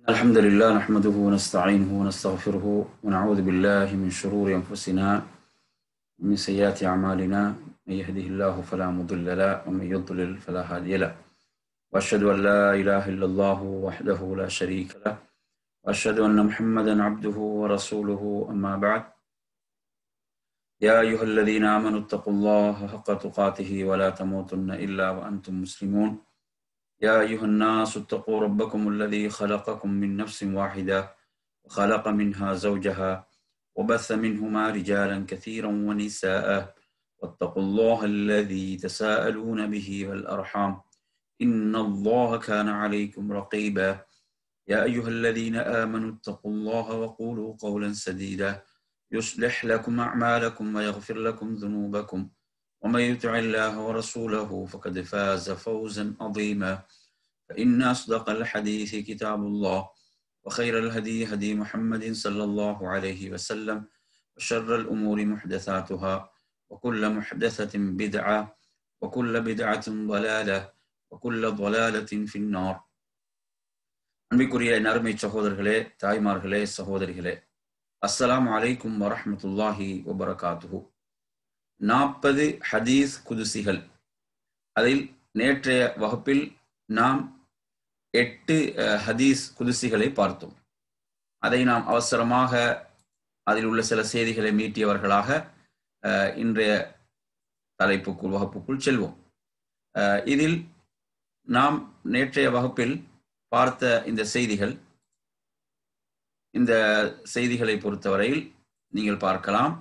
الحمد لله نحمده ونستعينه ونستغفره ونعوذ بالله من شرور أنفسنا ومن سيئات أعمالنا. من يهده الله فلا مضل له ومن يضلل فلا هادي له. وأشهد أن لا إله إلا الله وحده لا شريك له وأشهد أن محمدا عبده ورسوله. أما بعد، يا أيها الذين آمنوا اتقوا الله حق تقاته ولا تموتن إلا وأنتم مسلمون. يا أيها الناس اتقوا ربكم الذي خلقكم من نفس واحدة وخلق منها زوجها وبث منهما رجالا كثيرا ونساء واتقوا الله الذي تساءلون به والأرحام إن الله كان عليكم رقيبا. يا أيها الذين آمنوا اتقوا الله وقولوا قولا سديدا يصلح لكم أعمالكم ويغفر لكم ذنوبكم ومن يطع الله ورسوله فقد فاز فوزا عظيما. فإن أصدق الحديث كتاب الله وخير الهدي هدي محمد صلى الله عليه وسلم وشر الأمور محدثاتها وكل محدثة بدعة وكل بدعة ضلالة وكل ضلالة في النار. அன்பிற்குரிய நறுமை சகோதரர்களே, தாய்மார்களே, சகோதரிகளே, அஸ்ஸலாமு அலைக்கும் வரஹ்மத்துல்லாஹி வபரகாத்துஹு. 40 ஹதீஸ் குதுசிகள். அதில் நேற்றைய வகுப்பில் நாம் 8 ஹதீஸ் குதுசிகளை பார்த்தோம். அதை நாம் அவசரமாக அதில் உள்ள சில செய்திகளை மீட்டியவர்களாக இன்றைய தலைப்புக்குள் வகுப்புக்குள் செல்வோம். இதில் நாம் நேற்றைய வகுப்பில் பார்த்த இந்த செய்திகளை பொறுத்தவரையில் நீங்கள் பார்க்கலாம்.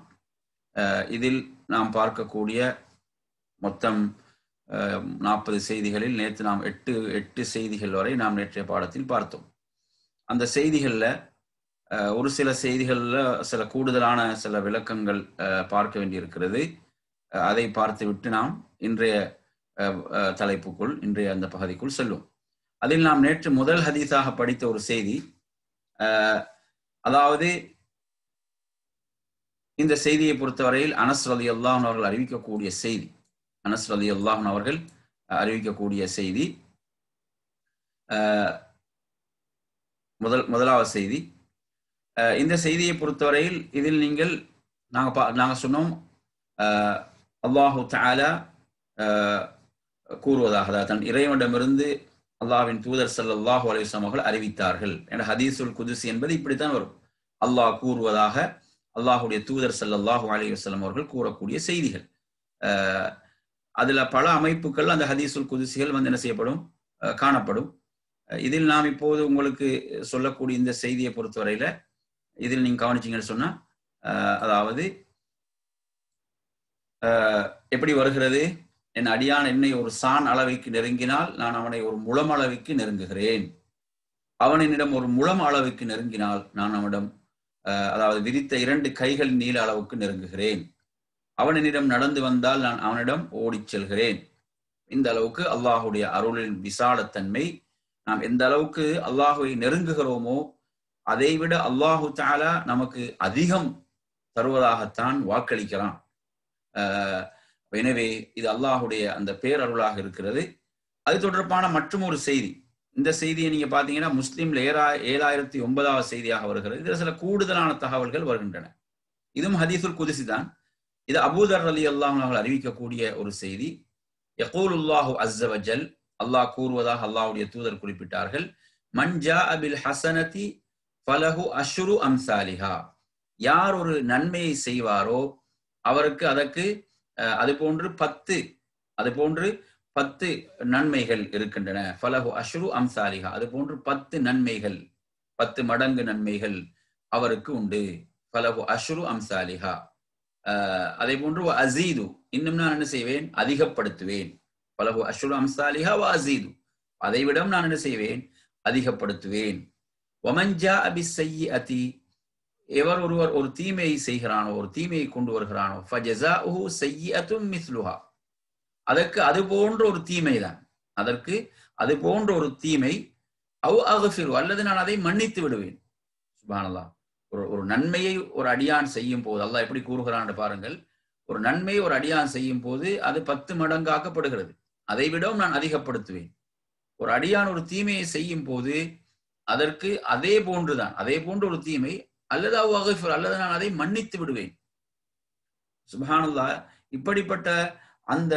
இதில் நாம் பார்க்கக்கூடிய மொத்தம் 40 செய்திகளில் நேற்று நாம் 8 செய்திகள் வரை நாம் நேற்றைய பாடத்தில் பார்த்தோம். அந்த செய்திகளில் ஒரு சில செய்திகளில் சில கூடுதலான சில விளக்கங்கள் பார்க்க வேண்டியிருக்கிறது. அதை பார்த்துவிட்டு நாம் இன்றைய தலைப்புக்குள், இன்றைய அந்த பகுதிக்குள் செல்லும். அதில் நாம் நேற்று முதல் ஹதீஸாக படித்த ஒரு செய்தி, அதாவது இந்த செய்தியை பொறுத்தவரையில் அனஸ் ரலியல்லாஹு அன்ஹு அவர்கள் அறிவிக்கக்கூடிய செய்தி. அனஸ் ரலியல்லாஹு அன்ஹு அவர்கள் அறிவிக்கக்கூடிய செய்தி முதலாவது செய்தி. இந்த செய்தியை பொறுத்தவரையில் இதில் நாங்கள் சொன்னோம், அல்லாஹு தஆலா கூறுவதாக, தன் இறைவனிடமிருந்து அல்லாஹ்வின் தூதர் ஸல்லல்லாஹு அலைஹி வஸல்லம் அவர்கள் அறிவித்தார்கள் என்ற ஹதீஸுல் குதுசி என்பது இப்படித்தான் வரும். அல்லாஹ் கூறுவதாக அல்லாஹுடைய தூதர் ஸல்லல்லாஹு அலைஹி வஸல்லம் அவர்கள் கூறக்கூடிய செய்திகள். அதுல பல அமைப்புகள் அந்த ஹதீஸுல் குதுசிகள் என்ன செய்யப்படும், காணப்படும். இதில் நாம் இப்போது உங்களுக்கு சொல்லக்கூடிய இந்த செய்தியை பொறுத்தவரையில இதில் நீங்க கவனிச்சீங்கன்னு சொன்னா, அதாவது எப்படி வருகிறது, என் அடியான் என்னை ஒரு சான் அளவுக்கு நெருங்கினால் நான் அவனை ஒரு முழம் அளவுக்கு நெருங்குகிறேன். அவன் என்னிடம் ஒரு முழம் அளவுக்கு நெருங்கினால் நான் அவனிடம், அதாவது விரித்த 2 கைகள் நீள அளவுக்கு நெருங்குகிறேன். அவன் என்னிடம் நடந்து வந்தால் நான் அவனிடம் ஓடிச் செல்கிறேன். இந்த அளவுக்கு அல்லாஹுடைய அருளின் விசாலத்தன்மை. நாம் எந்த அளவுக்கு அல்லாஹுவை நெருங்குகிறோமோ அதை விட அல்லாஹு தஆலா நமக்கு அதிகம் தருவதாகத்தான் வாக்களிக்கிறான். எனவே இது அல்லாஹுடைய அந்த பேரருளாக இருக்கிறது. அது தொடர்பான மற்றும் ஒரு செய்தி. இந்த செய்தியை நீங்க பாத்தீங்கன்னா முஸ்லிம்ல 7009வது செய்தியாக வருகிறது. இதுல சில கூடுதலான தகவல்கள் வருகின்றன. இதுவும் ஹதீஸுல் குதுசி தான். இது அபூதர் ரலியல்லாஹு அன்ஹு அவர்கள் அறிவிக்கக்கூடிய ஒரு செய்தி. யகூலுல்லாஹு அஸ்ஸ வஜல், அல்லாஹ் கூறுவதாக அல்லாஹ்வுடைய தூதர் குறிப்பிட்டார்கள், மன் ஜாஅ பில் ஹஸனதி ஃபலஹு அஷ்ரு அம்சாலிஹா. யார் ஒரு நன்மையை செய்வாரோ அவருக்கு அதற்கு அதுபோன்று 10 நன்மைகள் இருக்கின்றன. ஃபலஹு அஷ்ரு அம்சாலிஹா, அதுபோன்று 10 நன்மைகள், 10 மடங்கு நன்மைகள் அவருக்கு உண்டு. ஃபலஹு அஷ்ரு அம்சாலிஹா. அதே போன்று அஸீது, இன்னும் நான் என்ன செய்வேன், அதிகப்படுத்துவேன். ஃபலஹு அஷ்ரு அம்சாலிஹா வ அஸீது, அதைவிட நான் என்ன செய்வேன், அதிகப்படுத்துவேன். வமன் ஜாஅ பிஸ்ஸய்யிஅதி, எவர் ஒருவர் ஒரு தீமையை செய்கிறானோ, ஒரு தீமையை கொண்டு வருகிறானோ, ஃபஜஸாஉஹு ஸய்யிஅத்தும் மிஸ்லுஹா, அதற்கு அது போன்ற ஒரு தீமை தான், அதற்கு அது போன்ற ஒரு தீமை, அவ் அக்ஃபிரு, அல்லது நான் அதை மன்னித்து விடுவேன். சுப்ஹானல்லாஹ். ஒரு நன்மையை ஒரு அடியான் செய்யும் போது அல்லாஹ் எப்படி கூறுகிறான் பாருங்கள். ஒரு நன்மையை ஒரு அடியான் செய்யும் போது அது 10 மடங்காக்கப்படுகிறது. அதை விடவும் நான் அதிகப்படுத்துவேன். ஒரு அடியான் ஒரு தீமையை செய்யும் போது அதற்கு அதே போன்றுதான், அதே போன்ற ஒரு தீமை, அல்லது அவ்வகைஃபர், அல்லது நான் அதை மன்னித்து விடுவேன். சுப்ஹானல்லாஹ். இப்படிப்பட்ட அந்த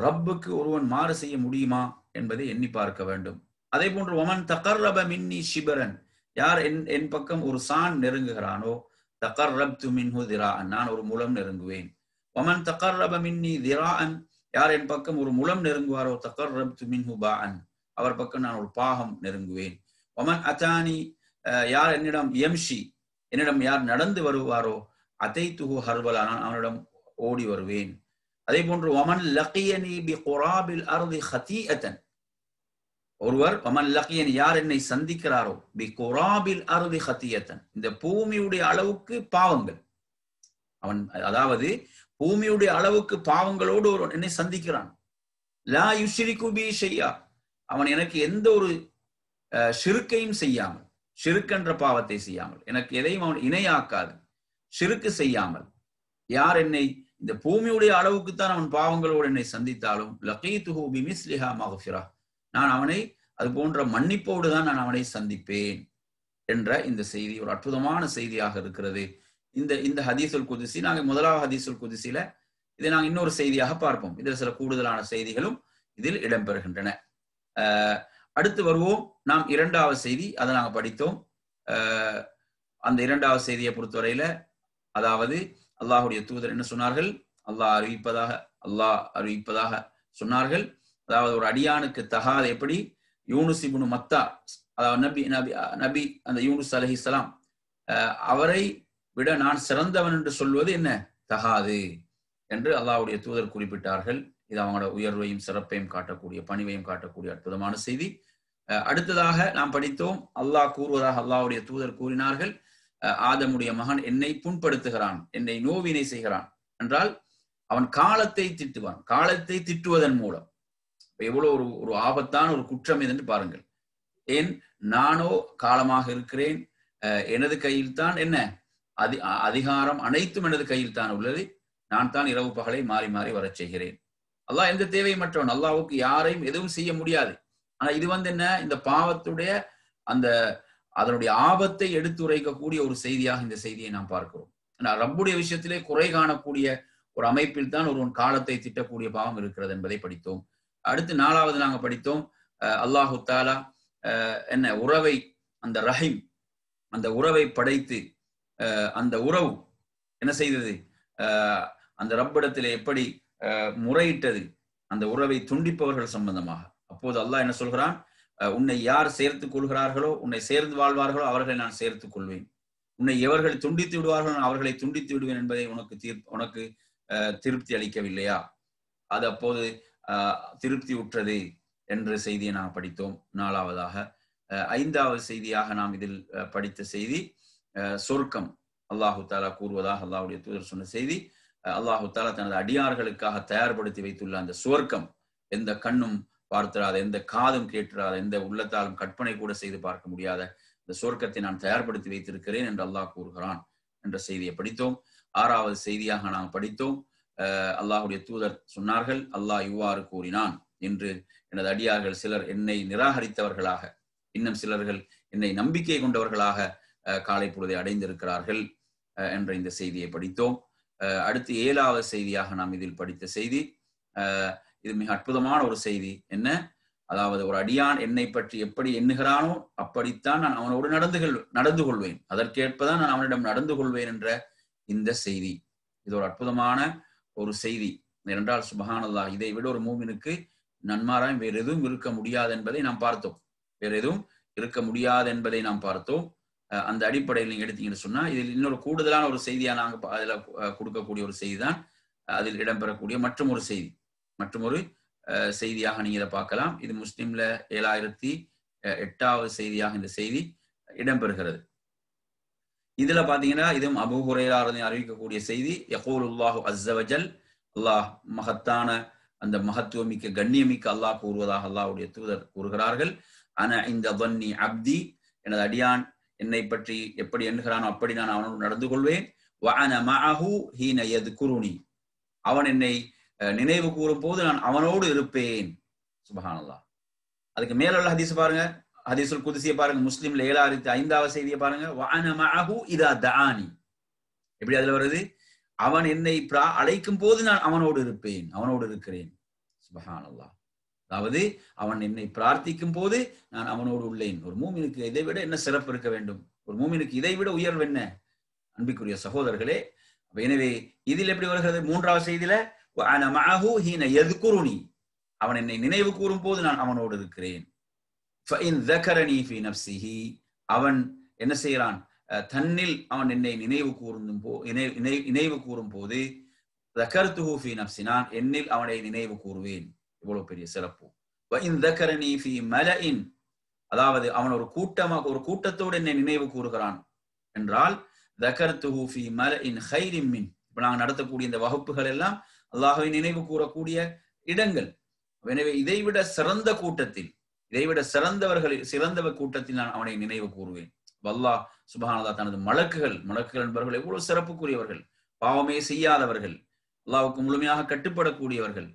ரப்புக்கு ஒருவன் மாறு செய்ய முடியுமா என்பதை எண்ணி பார்க்க வேண்டும். அதே போன்று ஒமன் தகர்ரப மின்னி ஷிபரன், யார் என் பக்கம் ஒரு சான் நெருங்குகிறானோ, தகர்ரப்து மின்ஹு திராஅன், நான் ஒரு முலம் நெருங்குவேன். ஒமன் தகர்ரப மின்னி திராஅன், யார் என் பக்கம் ஒரு முலம் நெருங்குவாரோ, தகர்ரப்து மின்ஹு பாஅன், அவர் பக்கம் நான் ஒரு பாகம் நெருங்குவேன். ஒமன் அதானி, யார் என்னிடம் யம்ஷி, என்னிடம் யார் நடந்து வருவாரோ, அதைத்துஹு ஹர்வலா, நான் அவனிடம் ஓடி வருவேன். அதே போன்று ஒமன் லகியனி பி குராபில் அர்தி ஹதீஅத்தன், ஒருவர் ஒமன் லகியனி, யார் என்னை சந்திக்கிறாரோ, பி குராபில் அர்தி ஹதீஅத்தன், இந்த பூமியுடைய அளவுக்கு பாவங்கள், அவன் அதாவது பூமியுடைய அளவுக்கு பாவங்களோடு ஒரு என்னை சந்திக்கிறான். லா யுஷ்ரிகு பி ஷையா, அவன் எனக்கு எந்த ஒரு ஷிருக்கையும் செய்யாமல், ஷிருக்கென்ற பாவத்தை செய்யாமல், எனக்கு எதையும் அவன் இணையாக்காது, ஷிருக்கு செய்யாமல், யார் என்னை இந்த பூமியுடைய அளவுக்கு தான் அவன் பாவங்களோடு என்னை சந்தித்தாலும், லகீதுஹு பிமிஸ்லிஹா மக்ஃபிரா, நான் அவனை அது போன்ற மன்னிப்போடு தான் நான் அவனை சந்திப்பேன் என்ற இந்த செய்தி ஒரு அற்புதமான செய்தியாக இருக்கிறது. இந்த ஹதீஸுல் குதுசி, நாங்கள் முதலாவது ஹதீஸுல் குதுசில இதை நாங்கள் இன்னொரு செய்தியாக பார்ப்போம். இதில் சில கூடுதலான செய்திகளும் இதில் இடம்பெறுகின்றன. அடுத்து வருவோம் நாம் இரண்டாவது செய்தி, அதை நாங்கள் படித்தோம். அந்த இரண்டாவது செய்தியை பொறுத்தவரையில, அதாவது அல்லாஹுடைய தூதர் என்ன சொன்னார்கள், அல்லாஹ் அறிவிப்பதாக சொன்னார்கள். அதாவது ஒரு அடியானுக்கு தகாத, எப்படி யூனுஸ் இப்னு மத்தா, அதாவது நபி அந்த யூனுஸ் அலைஹிஸ்ஸலாம், அவரை விட நான் சிறந்தவன் என்று சொல்வது என்ன தகாது என்று அல்லாஹ்வுடைய தூதர் குறிப்பிட்டார்கள். இது அவங்களோட உயர்வையும் சிறப்பையும் காட்டக்கூடிய, பணிவையும் காட்டக்கூடிய அற்புதமான செய்தி. அடுத்ததாக நாம் படித்தோம், அல்லாஹ் கூறுவதாக அல்லாஹ்வுடைய தூதர் கூறினார்கள், ஆதமுடைய மகன் என்னை புண்படுத்துகிறான், என்னை நோவினை செய்கிறான் என்றால் அவன் காலத்தை திட்டுவான். காலத்தை திட்டுவதன் மூலம் எவ்வளவு ஒரு ஆபத்தான ஒரு குற்றம் இது என்று பாருங்கள். ஏன், நானோ காலமாக இருக்கிறேன், எனது கையில் தான் என்ன அதிகாரம் அனைத்தும் எனது கையில் தான் உள்ளது, நான் தான் இரவு பகலை மாறி மாறி வரச் செய்கிறேன். அல்லாஹ் எந்த தேவையற்றவன், அல்லாஹ்வுக்கு யாரையும் எதுவும் செய்ய முடியாது. ஆனா இது என்ன, இந்த பாவத்துடைய அதனுடைய ஆபத்தை எடுத்துரைக்கக்கூடிய ஒரு செய்தியாக இந்த செய்தியை நாம் பார்க்கிறோம். ரப்புடைய விஷயத்திலே குறை காணக்கூடிய ஒரு அமைப்பில் தான் ஒருவன் காலத்தை திட்டக்கூடிய பாவம் இருக்கிறது என்பதை படித்தோம். அடுத்து நாலாவது நாங்க படித்தோம், அல்லாஹு தாலா என்ன உறவை, அந்த ரஹீம், அந்த உறவை படைத்து அந்த உறவு என்ன செய்தது, அந்த ரப்பிடத்திலே எப்படி முறையிட்டது அந்த உறவை துண்டிப்பவர்கள் சம்பந்தமாக. அப்போது அல்லாஹ் என்ன சொல்கிறான், உன்னை யார் சேர்த்துக் கொள்கிறார்களோ, உன்னை சேர்ந்து வாழ்வார்களோ அவர்களை நான் சேர்த்துக் கொள்வேன், உன்னை எவர்கள் துண்டித்து விடுவார்களோ அவர்களை துண்டித்து விடுவேன் என்பதை உனக்கு திருப்தி அளிக்கவில்லையா? அது அப்போது திருப்தி உற்றது என்ற செய்தியை நாம் படித்தோம். நாலாவதாக ஐந்தாவது செய்தியாக நாம் இதில் படித்த செய்தி சொர்க்கம். அல்லாஹு தாலா கூறுவதாக அல்லாஹ்வுடைய தூதர் சொன்ன செய்தி, அல்லாஹு தாலா தனது அடியார்களுக்காக தயார்படுத்தி வைத்துள்ள அந்த சுவர்க்கம், எந்த கண்ணும் பார்த்திராத, எந்த காதும் கேட்டிராத, எந்த உள்ளத்தாலும் கற்பனை கூட செய்து பார்க்க முடியாத இந்த சுவர்க்கத்தை நான் தயார்படுத்தி வைத்திருக்கிறேன் என்று அல்லாஹ் கூறுகிறான் என்ற செய்தியை படித்தோம். ஆறாவது செய்தியாக நாம் படித்தோம், அல்லாஹுடைய தூதர் சொன்னார்கள், அல்லாஹ் இவ்வாறு கூறினான் என்று எனது அடியார்கள் சிலர் என்னை நிராகரித்தவர்களாக, இன்னும் சிலர்கள் என்னை நம்பிக்கை கொண்டவர்களாக காலை பொழுதை அடைந்திருக்கிறார்கள் என்ற இந்த செய்தியை படித்தோம். அடுத்து ஏழாவது செய்தியாக நாம் இதில் படித்த செய்தி, இது மிக அற்புதமான ஒரு செய்தி. என்ன, அதாவது ஒரு அடியான் என்னை பற்றி எப்படி எண்ணுகிறானோ அப்படித்தான் நான் அவனோடு நடந்து கொள்வேன், அதற்கேற்பதான் நான் அவனிடம் நடந்து கொள்வேன் என்ற இந்த செய்தி. இது ஒரு அற்புதமான ஒரு செய்தி. ஏனென்றால் சுப்ஹானல்லாஹ், இதை விட ஒரு மூமினுக்கு நன்மாராய் வேறு எதுவும் இருக்க முடியாது என்பதை நாம் பார்த்தோம். வேற எதுவும் இருக்க முடியாது என்பதை நாம் பார்த்தோம். அந்த அடிப்படையில் நீங்க எடுத்தீங்கன்னு சொன்னா, இதில் இன்னொரு கூடுதலான ஒரு செய்தியா நாங்க அதுல கொடுக்கக்கூடிய ஒரு செய்தி தான் அதில் இடம்பெறக்கூடிய மற்றொரு செய்தியாக நீங்க இதை பார்க்கலாம். இது முஸ்லிம்ல 7008வது செய்தியாக இந்த செய்தி இடம்பெறுகிறது. இதுல பாத்தீங்கன்னா இதுவும் அபூ ஹுரைரா அறிவிக்கக்கூடிய செய்தி. யகூலுல்லாஹு அஸ்ஸ வஜல், அல்லாஹ் மகத்தான அந்த மகத்துவமிக்க கண்ணியமிக்க அல்லாஹ் கூறுவதாக அல்லாஹ்வுடைய தூதர் கூறுகிறார்கள், அன இந்த வன்னி அப்தி, எனது அடியான் என்னை பற்றி எப்படி எண்ணுகிறானோ அப்படி நான் அவனோடு நடந்து கொள்வேன். வஅன மஅஹு ஹீன யذ்குருனி, அவன் என்னை நினைவு கூறும் போது நான் அவனோடு இருப்பேன். சுப்ஹானல்லாஹ். அதுக்கு மேலுள்ள ஹதீஸ் பாருங்க, ஹதீஸுல் குத்ஸியை பாருங்க, முஸ்லிம்ல 7,5வது செய்தியை பாருங்க, வஅன மஅஹு இதா தஆனி. எப்படி அதுல வருது? அவன் என்னை அழைக்கும் போது நான் அவனோடு இருப்பேன், அவனோடு இருக்கிறேன். சுப்ஹானல்லாஹ். அதாவது அவன் என்னை பிரார்த்திக்கும் போது நான் அவனோடு உள்ளேன். ஒரு மூமினுக்கு இதை விட என்ன சிறப்பு இருக்க வேண்டும்? ஒரு மூமினுக்கு இதை விட உயர்வு என்ன? அன்பிற்குரிய சகோதரர்களே, எனவே இதில் எப்படி வருகிறது? 3வது செய்தியில வஅன மஅஹு ஹீன யذ்குருனி, அவன் என்னை நினைவு கூறும் போது நான் அவனோடு இருக்கிறேன். ஃபஇன் ذكرني في نفسه, அவன் என்ன செய்கிறான்? தன்னில் அவன் என்னை நினைவு கூறும் போது ذكرته في نفسي, நான் என்னில் அவனை நினைவு கூறுவேன். இவ்வளவு பெரிய சிறப்பு. வஇன் ذكرني في ملأ, அதாவது அவன் ஒரு கூட்டத்தோடு என்னை நினைவு கூறுகிறான் என்றால் ذكرته في ملأ خير من, இப்ப நாங்கள் நடத்தக்கூடிய இந்த வகுப்புகள் எல்லாம் அல்லாஹ்வை நினைவு கூறக்கூடிய இடங்கள். எனவே இதைவிட சிறந்த கூட்டத்தில், இதைவிட சிறந்த கூட்டத்தில் நான் அவனை நினைவு கூறுவேன். அல்லாஹ் சுப்ஹானல்லாஹ் தனது மலக்குகள் என்பவர்கள் எவ்வளவு சிறப்புக்குரியவர்கள், பாவமே செய்யாதவர்கள், அல்லாஹ்வுக்கு முழுமையாக கட்டுப்படக்கூடியவர்கள்.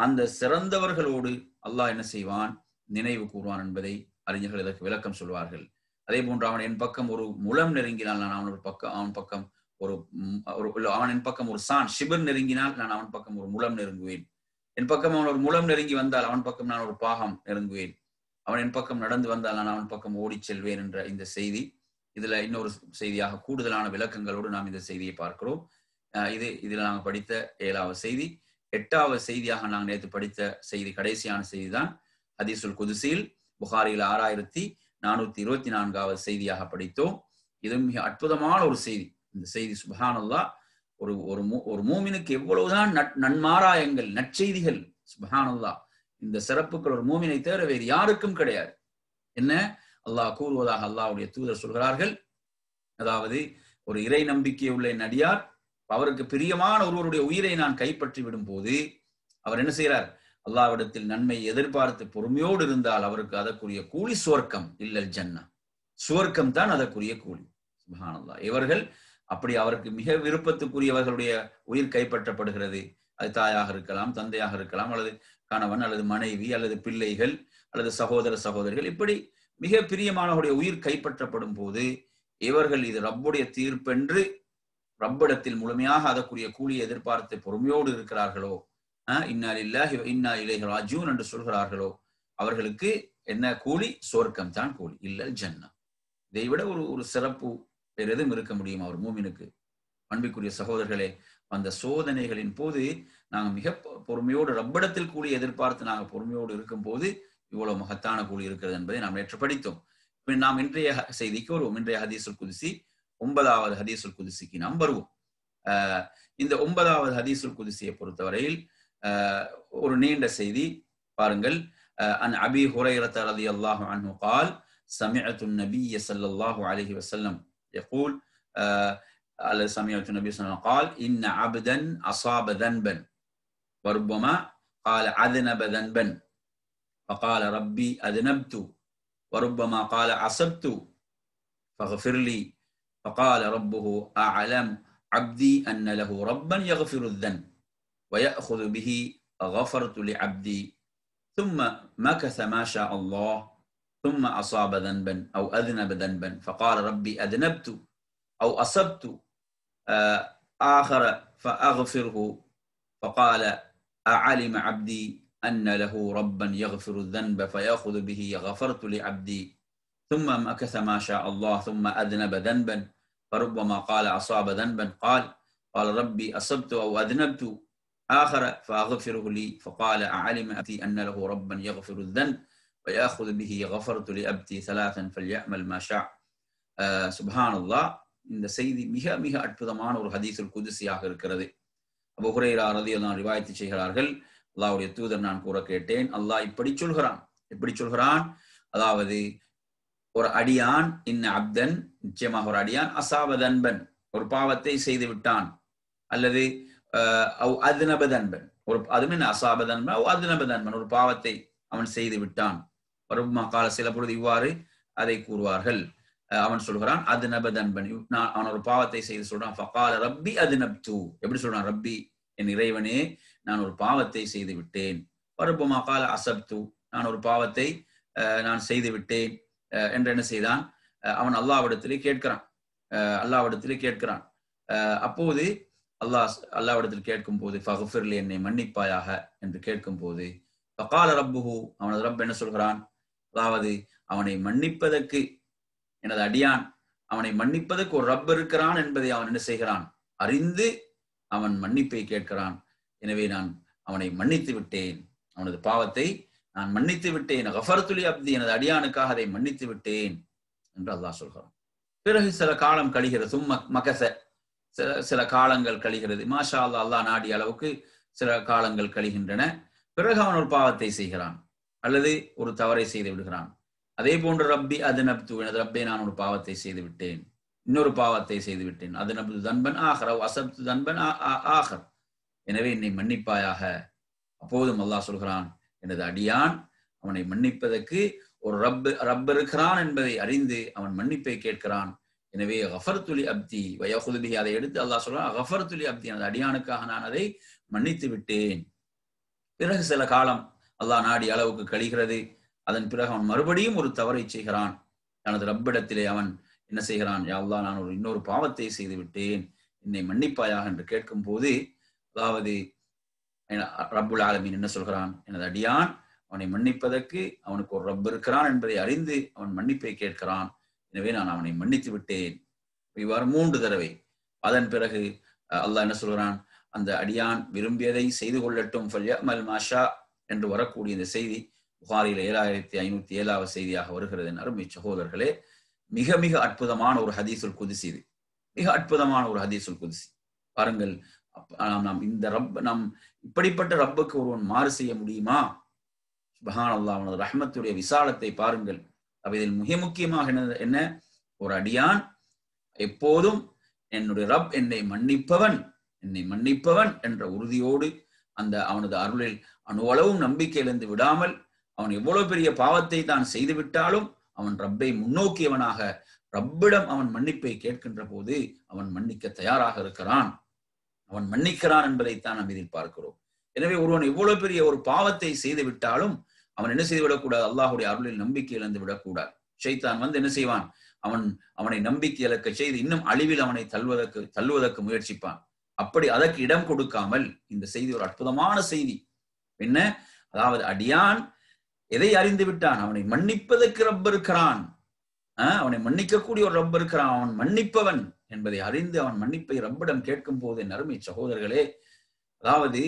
அந்த சிறந்தவர்களோடு அல்லாஹ் என்ன செய்வான்? நினைவு கூறுவான் என்பதை அறிஞர்கள் இதற்கு விளக்கம் சொல்வார்கள். அதே போன்று அவன் என் பக்கம் ஒரு முலம் நெருங்கினால் நான் அவன் பக்கம் அவன் என் பக்கம் ஒரு சான் ஷிபர் நெருங்கினால் நான் அவன் பக்கம் ஒரு முலம் நெருங்குவேன். என் பக்கம் அவன் ஒரு முலம் நெருங்கி வந்தால் அவன் பக்கம் நான் ஒரு பாகம் நெருங்குவேன். அவன் என் பக்கம் நடந்து வந்தால் நான் அவன் பக்கம் ஓடி செல்வேன் என்ற இந்த செய்தி. இதுல இன்னொரு செய்தியாக கூடுதலான விளக்கங்களோடு நாம் இந்த செய்தியை பார்க்கிறோம். இதுல நாங்கள் படித்த 7வது செய்தி. 8வது செய்தியாக நாங்கள் நேற்று படித்த செய்தி, கடைசியான செய்தி தான் ஹதீஸுல் குத்ஸியில் புகாரியில் 6424வது செய்தியாக படித்தோம். இது மிக அற்புதமான ஒரு செய்தி. இந்த செய்தி சுப்ஹானல்லாஹ், ஒரு மூமினுக்கு எவ்வளவுதான் நன்மாராயங்கள், நற்செய்திகள். சுப்ஹானல்லாஹ், இந்த சிறப்புகள் ஒரு மூமினை தவிர வேறு யாருக்கும் கிடையாது. என்ன அல்லாஹ் கூறுவதாக அல்லாஹ்வுடைய தூதர் சொல்கிறார்கள், அதாவது ஒரு இறை நம்பிக்கை உள்ள நடிகார் அவருக்கு பிரியமான ஒருவருடைய உயிரை நான் கைப்பற்றி விடும் போது அவர் என்ன செய்கிறார்? அல்லாஹ்விடத்தில் நன்மை எதிர்பார்த்து பொறுமையோடு இருந்தால் அவருக்கு அதற்குரிய கூலி சுவர்க்கம், இல்லல் ஜன்னா, சுவர்க்கம் தான் அதற்குரிய கூலி. சுப்ஹானல்லாஹ், இவர்கள் அப்படி அவருக்கு மிக விருப்பத்துக்குரியவர்களுடைய உயிர் கைப்பற்றப்படுகிறது. அது தாயாக இருக்கலாம், தந்தையாக இருக்கலாம், அல்லது கணவன் அல்லது மனைவி அல்லது பிள்ளைகள் அல்லது சகோதரிகள், இப்படி மிக பிரியமானவருடைய உயிர் கைப்பற்றப்படும் போது இவர்கள் இது ரப்புடைய தீர்ப்பென்று ரப்பிடத்தில் முழுமையாக அதற்குரிய கூலியை எதிர்பார்த்து பொறுமையோடு இருக்கிறார்களோ, இன்னா லில்லாஹி வ இன்னா இலைஹி ராஜிஊன் என்று சொல்கிறார்களோ, அவர்களுக்கு என்ன கூலி? சொர்க்கம் தான் கூலி, இல்லல் ஜன்னா. இதை விட ஒரு சிறப்பு வேறு எதுவும் இருக்க முடியுமா ஒரு மூமினுக்கு? அன்பிற்குரிய சகோதரர்களே, அந்த சோதனைகளின் போது நாங்கள் மிக பொறுமையோடு ரப்பிடத்தில் கூலி எதிர்பார்த்து நாங்கள் பொறுமையோடு இருக்கும் போது இவ்வளவு மகத்தான கூலி இருக்கிறது என்பதை நாம் நேற்று படித்தோம். நாம் இன்றைய செய்திக்கு வருவோம். இன்றைய ஹதீஸுல் குத்ஸி 9வது ஹதீஸுல் குத்ஸிக்கு நாம் வருவோம். இந்த 9வது ஹதீஸுல் குத்ஸியை பொறுத்தவரையில் ஒரு நீண்ட செய்தி பாருங்கள். அன் அபி ஹுரைரத ரலியல்லாஹு அன்ஹு قال سمعت النبي صلى الله عليه وسلم يقول سمعت النبي صلى الله عليه وسلم قال إن عبدا أصاب ذنبا وربما قال أذنب ذنبا فقال ربي أذنبت وربما قال عصبت فاغفر لي فقال ربه أعلم عبدي أن له ربا يغفر الذنب ويأخذ به غفرت لعبدي ثم مكث ما شاء الله ثم أصاب ذنبا أو أذنب ذنبا فقال ربي أذنبت أو أصبت آخر فأغفره فقال أعلم عبدي أن له ربا يغفر الذنب فيأخذ به غفرت لعبدي ثم مكث ما شاء الله ثم أذنب ذنبا فربما قال أصاب ذنبا قال ربي أصبت أو أذنبت آخر فأغفره لي فقال أعلم عبدي أن له ربا يغفر الذنب ويأخذ به غفرت لأبتي ثلاثا فليعمل ما شاء. سبحان الله. இந்த செய்தி மிக மிக அற்புதமான ஒரு ஹதீஸுல் குத்ஸியாக இருக்கிறது. அபூ ஹுரைரா ரலியல்லாஹு அன்ஹு ரிவாயத் செய்கிறார்கள், அல்லாஹ்வுடைய தூதர் நான் கூற கேட்டேன், அல்லாஹ் இப்படி சொல்கிறான், அதாவது ஒரு அடியான், இன்ன அப்தன், நிச்சயமாக ஒரு அடியான், அஸாப தன்பன், ஒரு பாவத்தை செய்து விட்டான், அல்லது அவ் அத்னப தன்பன், அதுமே அஸாப தன்பன் அவ் அத்னப தன்பன், ஒரு பாவத்தை அவன் செய்து விட்டான். வருமா கால சில பொழுது இவ்வாறு அதை கூறுவார்கள். அவன் சொல்கிறான் அத்னப தன்பன், அவன் ஒரு பாவத்தை செய்து சொல்றான். ஃபகால ரப்பி அத்னப்து, எப்படி சொல்றான்? ரப்பி, என் இறைவனே, நான் ஒரு பாவத்தை செய்து விட்டேன். வருமா கால அசப்து, நான் ஒரு பாவத்தை நான் செய்து விட்டேன் என்று என்ன செய்தான், அவன் அல்லாஹ்விடத்திலே கேட்கிறான். அப்போது அல்லாஹ்விடத்தில் கேட்கும் போது ஃபக்ஃபிர்லி, என்னை மன்னிப்பாயாக என்று கேட்கும் போது ஃபகால ரப்புஹு, அவனது ரப் என்ன சொல்கிறான், அதாவது அவனை மன்னிப்பதற்கு, எனது அடியான் அவனை மன்னிப்பதற்கு ஒரு ரப் இருக்கிறான் என்பதை அவன் என்ன செய்கிறான், அறிந்து அவன் மன்னிப்பை கேட்கிறான். எனவே நான் அவனை மன்னித்து விட்டேன், அவனது பாவத்தை நான் மன்னித்து விட்டேன். கஃபர்து லி அப்தி, எனது அடியானுக்காக அதை மன்னித்து விட்டேன் என்று அல்லாஹ் சொல்கிறான். பிறகு சில காலம் கழிகிறது, சில காலங்கள் கழிகிறது. மாஷா அல்லாஹ், அல்லாஹ் நாடிய அளவுக்கு சில காலங்கள் கழிகின்றன. பிறகு அவன் ஒரு பாவத்தை செய்கிறான் அல்லது ஒரு தவறை செய்து விடுகிறான். அதே போன்று ரப்பி அதுநப்து, எனது ரப்பே நான் ஒரு பாவத்தை செய்து விட்டேன், இன்னொரு பாவத்தை செய்து விட்டேன். அதுநப்து தன்பன் ஆஹர், அசப்து தன்பன் ஆஹர், எனவே என்னை மன்னிப்பாயாக. அப்போதும் அல்லாஹ் சொல்கிறான், எனது அடியான் அவனை மன்னிப்பதற்கு ஒரு ரப் இருக்கிறான் என்பதை அறிந்து அவன் மன்னிப்பை கேட்கிறான். எனவே கஃபர்து லி அப்தி வயஹுது பிஹி, அதை எடுத்து அல்லாஹ் சொல்றான், கஃபர்து லி அப்தி, எனது அடியானுக்காக நான் அதை மன்னித்து விட்டேன். பிறகு சில காலம் அல்லாஹ் நாடி அளவுக்கு கழிகிறது. அதன் பிறகு அவன் மறுபடியும் ஒரு தவறை செய்கிறான். தனது ரப்பிடத்திலே அவன் என்ன செய்கிறான், யா அல்லாஹ், நான் இன்னொரு பாவத்தை செய்து விட்டேன், என்னை மன்னிப்பாயாக என்று கேட்கும் போது, அதாவது ரப்புல் ஆலமீன் என்ன சொல்கிறான், எனது அடியான் அவனை மன்னிப்பதற்கு அவனுக்கு ஒரு ரப் இருக்கிறான் என்பதை அறிந்து அவன் மன்னிப்பை கேட்கிறான். எனவே நான் அவனை மன்னித்து விட்டேன். இவ்வாறு 3 தடவை. அதன் பிறகு அல்லாஹ் என்ன சொல்கிறான், அந்த அடியான் விரும்பியதை செய்து கொள்ளட்டும், ஃபல்யஅமல் மாஷா என்று வரக்கூடிய இந்த செய்தி புகாரில 7507 செய்தியாக வருகிறது. அருமை சகோதரர்களே, மிக மிக அற்புதமான ஒரு ஹதீஸுல் குத்ஸி இது. மிக அற்புதமான ஒரு ஹதீஸுல் குத்ஸி. பாருங்கள், நாம் இந்த நாம் இப்படிப்பட்ட ரப்புக்கு ஒருவன் மாறு செய்ய முடியுமா? சுப்ஹானல்லாஹ், அவனது ரஹ்மத்துடைய விசாலத்தை பாருங்கள். இதில் மிக முக்கியமாக என்ன, ஒரு அடியான் எப்போதும் என்னுடைய ரப் என்னை மன்னிப்பவன் என்ற உறுதியோடு அவனது அருளில் அணுவளவும் நம்பிக்கை இழந்து விடாமல், அவன் எவ்வளவு பெரிய பாவத்தை தான் செய்து விட்டாலும் அவன் ரப்பை முன்னோக்கியவனாக ரப்பிடம் அவன் மன்னிப்பை கேட்கின்ற போது அவன் மன்னிக்க தயாராக இருக்கிறான், அவன் மன்னிக்கிறான் என்பதைத்தான் நாம் இதில் பார்க்கிறோம். எனவே ஒருவன் எவ்வளவு பெரிய ஒரு பாவத்தை செய்து விட்டாலும் அவன் என்ன செய்து விடக்கூடாது, அல்லாஹுடைய அருளில் நம்பிக்கை இழந்து விடக்கூடாது. ஷைத்தான் என்ன செய்வான், அவனை நம்பிக்கை இழக்க செய்து இன்னும் அழிவில் அவனை தள்ளுவதற்கு முயற்சிப்பான். அப்படி அதற்கு இடம் கொடுக்காமல், இந்த செய்தி ஒரு அற்புதமான செய்தி. என்ன, அதாவது அடியான் எதை அறிந்து விட்டான், அவனை மன்னிப்பதற்கு ரப் இருக்கிறான், அவனை மன்னிக்கக்கூடிய ஒரு ரப் இருக்கிறான், அவன் மன்னிப்பவன் என்பதை அறிந்து அவன் மன்னிப்பை ரப்பிடம் கேட்கும் போது, அருமை சகோதரர்களே, அதாவது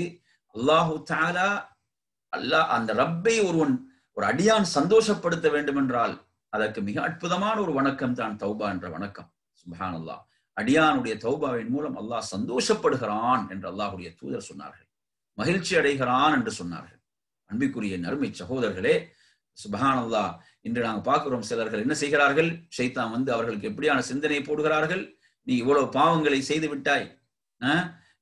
அல்லாஹு தஆலா அந்த ரப்பை ஒரு அடியான் சந்தோஷப்படுத்த வேண்டும் என்றால் அதற்கு மிக அற்புதமான ஒரு வணக்கம் தான் தௌபா என்ற வணக்கம். சுப்ஹானல்லாஹ், அடியானுடைய தௌபாவின் மூலம் அல்லாஹ் சந்தோஷப்படுகிறான் என்று அல்லாஹுடைய தூதர் சொன்னார்கள், மகிழ்ச்சி அடைகிறான் என்று சொன்னார்கள். அன்பிற்குரிய அருமை சகோதரர்களே, சுப்ஹானல்லாஹ், இன்று நாங்கள் பார்க்கிறோம், சிலர்கள் என்ன செய்கிறார்கள், ஷைத்தான் அவர்களுக்கு எப்படியான சிந்தனை போடுகிறார்கள், நீ இவ்வளவு பாவங்களை செய்து விட்டாய்,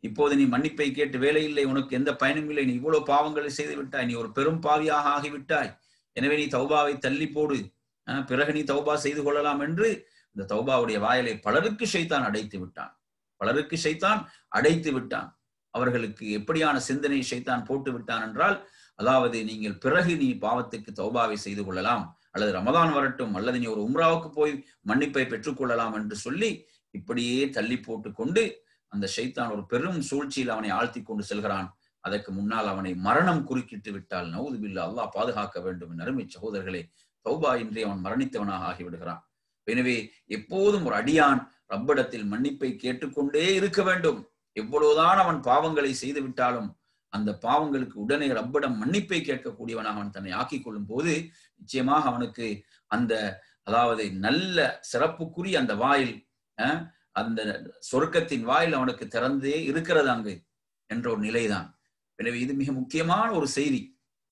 இப்போது நீ மன்னிப்பை கேட்டு வேலை இல்லை, உனக்கு எந்த பயனும் இல்லை, நீ இவ்வளவு பாவங்களை செய்து விட்டாய், நீ ஒரு பெரும் பாவியாக ஆகிவிட்டாய், எனவே நீ தௌபாவை தள்ளி போடு, பிறகு நீ தௌபா செய்து கொள்ளலாம் என்று இந்த தௌபாவுடைய வாயிலை பலருக்கு ஷைத்தான் அடைத்து விட்டான். அவர்களுக்கு எப்படியான சிந்தனை ஷைத்தான் போட்டு விட்டான் என்றால், அதாவது நீங்கள் பிறகு நீ பாவத்துக்கு தௌபாவை செய்து கொள்ளலாம், அல்லது ரமதான் வரட்டும், அல்லது நீ ஒரு உம்ராவுக்கு போய் மன்னிப்பை பெற்றுக்கொள்ளலாம் என்று சொல்லி இப்படியே தள்ளி போட்டு கொண்டு அந்த ஷைத்தான் ஒரு பெரும் சூழ்ச்சியில் அவனை ஆழ்த்தி கொண்டு செல்கிறான். அதற்கு முன்னால் அவனை மரணம் குறுக்கிட்டு விட்டால் நவுது பில்லாஹ், அல்லாஹ் பாதுகாக்க வேண்டும். அருமை சகோதரர்களே, தௌபா இன்றி அவன் மரணித்தவனாக ஆகிவிடுகிறான். எனவே எப்போதும் ஒரு அடியான் ரப்பிடத்தில் மன்னிப்பை கேட்டுக்கொண்டே இருக்க வேண்டும். எவ்வளவுதான் அவன் பாவங்களை செய்து விட்டாலும் அந்த பாவங்களுக்கு உடனே ரப்பிடம் மன்னிப்பை கேட்கக்கூடியவனாக அவன் தன்னை ஆக்கிக் கொள்ளும் போது நிச்சயமாக அவனுக்கு அதாவது நல்ல சிறப்புக்குரிய அந்த வாயில், அந்த சொர்க்கத்தின் வாயில் அவனுக்கு திறந்தே இருக்கிறது அங்கு என்ற ஒரு நிலைதான். எனவே இது மிக முக்கியமான ஒரு செய்தி.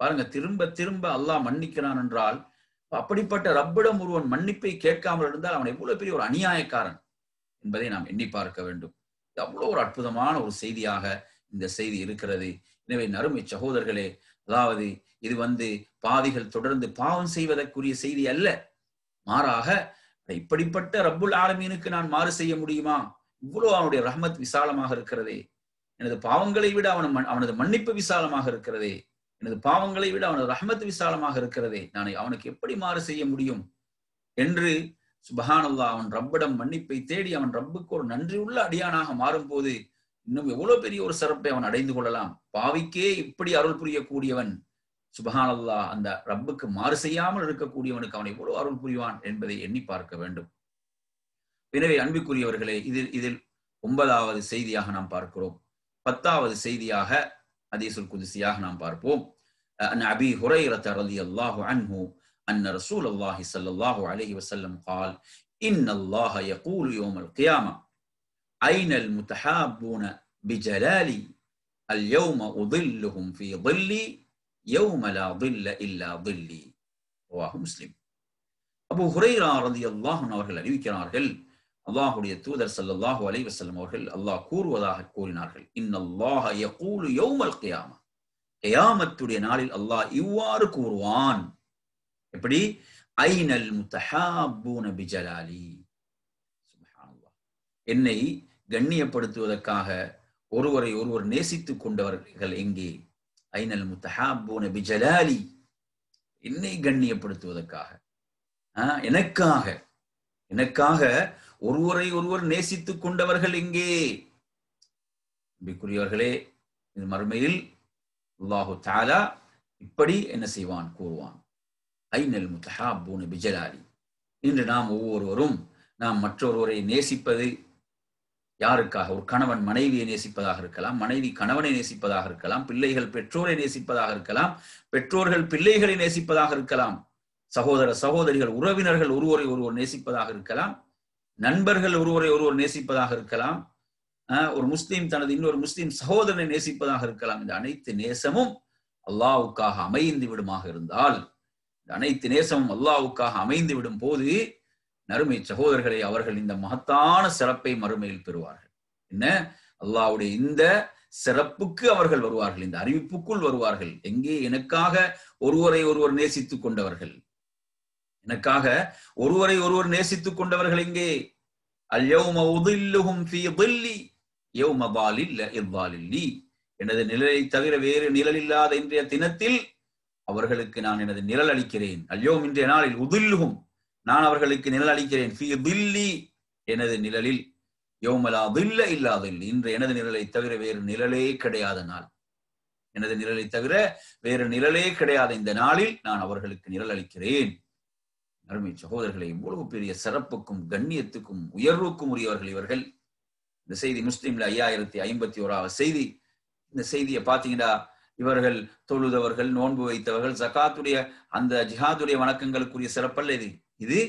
பாருங்க, திரும்ப திரும்ப அல்லாஹ் மன்னிக்கிறான் என்றால், அப்படிப்பட்ட ரப்பிடம் ஒருவன் மன்னிப்பை கேட்காமல் இருந்தால் அவன் எவ்வளவு பெரிய ஒரு அநியாயக்காரன் என்பதை நாம் எண்ணி பார்க்க வேண்டும். இது அவ்வளவு ஒரு அற்புதமான ஒரு செய்தியாக இந்த செய்தி இருக்கிறது. எனவே அருமை சகோதரர்களே, அதாவது இது பாவிகள் தொடர்ந்து பாவம் செய்வதற்குரிய செய்தி அல்ல, மாறாக இப்படிப்பட்ட ரப்புல் ஆலமீனுக்கு நான் மாறு செய்ய முடியுமா, இவ்வளவு அவனுடைய ரஹ்மத் விசாலமாக இருக்கிறதே, எனது பாவங்களை விட அவனது மன்னிப்பு விசாலமாக இருக்கிறதே எனது பாவங்களை விட அவனது ரஹ்மத் விசாலமாக இருக்கிறதே, நான் அவனுக்கு எப்படி மாறு செய்ய முடியும் என்று சுப்ஹானல்லாஹ் அவன் ரப்பிடம் மன்னிப்பை தேடி அவன் ரப்புக்கு ஒரு நன்றி உள்ள அடியானாக மாறும் போது இன்னும் எவ்வளவு பெரிய ஒரு சிறப்பை அவன் அடைந்து கொள்ளலாம். பாவிக்கே இப்படி அருள் புரியக்கூடியவன் சுப்ஹானல்லாஹ் அந்த ரப்புக்கு மாறு செய்யாமல் இருக்கக்கூடியவனுக்கு அவன் எவ்வளவு அருள் புரிவான் என்பதை எண்ணி பார்க்க வேண்டும். எனவே அன்பிற்குரியவர்களே, இதில் 9வது செய்தியாக நாம் பார்க்கிறோம். 10வது செய்தியாக ஹதீஸுல் குத்ஸியாக நாம் பார்ப்போம். அன் அபீ ஹுரைரத ரலியல்லாஹு அன்ஹு அன்ன ரசூலுல்லாஹி ஸல்லல்லாஹு அலைஹி வஸல்லம் قال إن الله يقول يوم القيامة أين المتحابون بجلالي اليوم أظلهم في ظلي يوم لا ظل إلا ظلي رواه مسلم. அபூ ஹுரைரா ரலியல்லாஹு அன்ஹு அவர்கள் அறிவிக்கிறார்கள், அல்லாஹ்வுடைய தூதர் ஸல்லல்லாஹு அலைஹி வஸல்லம் அவர்கள் அல்லாஹ் கூறுவதாக கூறினார்கள், இன்னல்லாஹ யகூலு யௌமல் கியாமா, கியாமத்துடைய நாளில் அல்லாஹ் இவ்வாறு கூறுவான். எப்படி? ஐனல் முத்தஹாப்பூன பிஜலாலி, சுப்ஹானல்லாஹ், என்னை கண்ணியப்படுத்துவதற்காக ஒருவரை ஒருவர் நேசித்துக் கொண்டவர்கள் எங்கே? ஐனல் முத்தஹாப்பூன பிஜலாலி, என்னை கண்ணியப்படுத்துவதற்காக, எனக்காக ஒருவரை ஒருவர் நேசித்துக் கொண்டவர்கள் எங்கே? அன்பிற்குரியவர்களே, இந்த மறுமையில் அல்லாஹு தஆலா இப்படி என்ன செய்வான்? கூறுவான், ஐனல் முத்தஹாப்பூன பிஜலாலி. இன்று நாம் ஒவ்வொருவரும் நாம் மற்றொருவரை நேசிப்பது யாருக்காக? ஒரு கணவன் மனைவியை நேசிப்பதாக இருக்கலாம், மனைவி கணவனை நேசிப்பதாக இருக்கலாம், பிள்ளைகள் பெற்றோரை நேசிப்பதாக இருக்கலாம், பெற்றோர்கள் பிள்ளைகளை நேசிப்பதாக இருக்கலாம், சகோதர சகோதரிகள் உறவினர்கள் ஒருவரை ஒருவர் நேசிப்பதாக இருக்கலாம், நண்பர்கள் ஒருவரை ஒருவர் நேசிப்பதாக இருக்கலாம், ஒரு முஸ்லீம் தனது இன்னொரு முஸ்லீம் சகோதரனை நேசிப்பதாக இருக்கலாம். இந்த அனைத்து நேசமும் அல்லாஹ்வுக்காக அமைந்து விடுமாக இருந்தால், இந்த அனைத்து நேசமும் அல்லாஹ்வுக்காக அமைந்து விடும் போது நறுமை சகோதரர்களை அவர்கள் இந்த மகத்தான சிறப்பை மறுமையில் பெறுவார்கள். என்ன? அல்லாஹ்வுடைய இந்த சிறப்புக்கு அவர்கள் வருவார்கள், இந்த அறிவிப்புக்குள் வருவார்கள். எங்கே? எனக்காக ஒருவரை ஒருவர் நேசித்துக் கொண்டவர்கள், எனக்காக ஒருவரை ஒருவர் நேசித்துக் கொண்டவர்கள் எங்கே? அல் யௌம உதில்லுஹும் ஃபீ ظில்லி யௌம ظالில்ல இظாலில்லி, எனது நிழலை தவிர வேறு நிழல் இல்லாத இன்றைய தினத்தில் அவர்களுக்கு நான் எனது நிழல் அளிக்கிறேன். அல் யௌம், இன்றைய நாளில், உதில்லுஹும், நான் அவர்களுக்கு நிழல் அளிக்கிறேன், ஃபீ ظில்லி, எனது நிழலில், யௌம லா ظில்ல இல்லா ظில்லி, இன்று எனது நிழலை தவிர வேறு நிழலே கிடையாத நாள், எனது நிழலை தவிர வேறு நிழலே கிடையாத இந்த நாளில் நான் அவர்களுக்கு நிழல் அளிக்கிறேன். அருமை சகோதரர்களை, இவ்வளவு பெரிய சிறப்புக்கும் கண்ணியத்துக்கும் உயர்வுக்கும் உரியவர்கள் இவர்கள். இந்த செய்தி முஸ்லிம்ல 5051வது செய்தி. இந்த செய்தியை பார்த்தீங்கன்னா, இவர்கள் தொழுதவர்கள், நோன்பு வைத்தவர்கள், ஜகாத்துடைய அந்த ஜிஹாதுடைய வணக்கங்களுக்குரிய சிறப்பல்ல இது. இது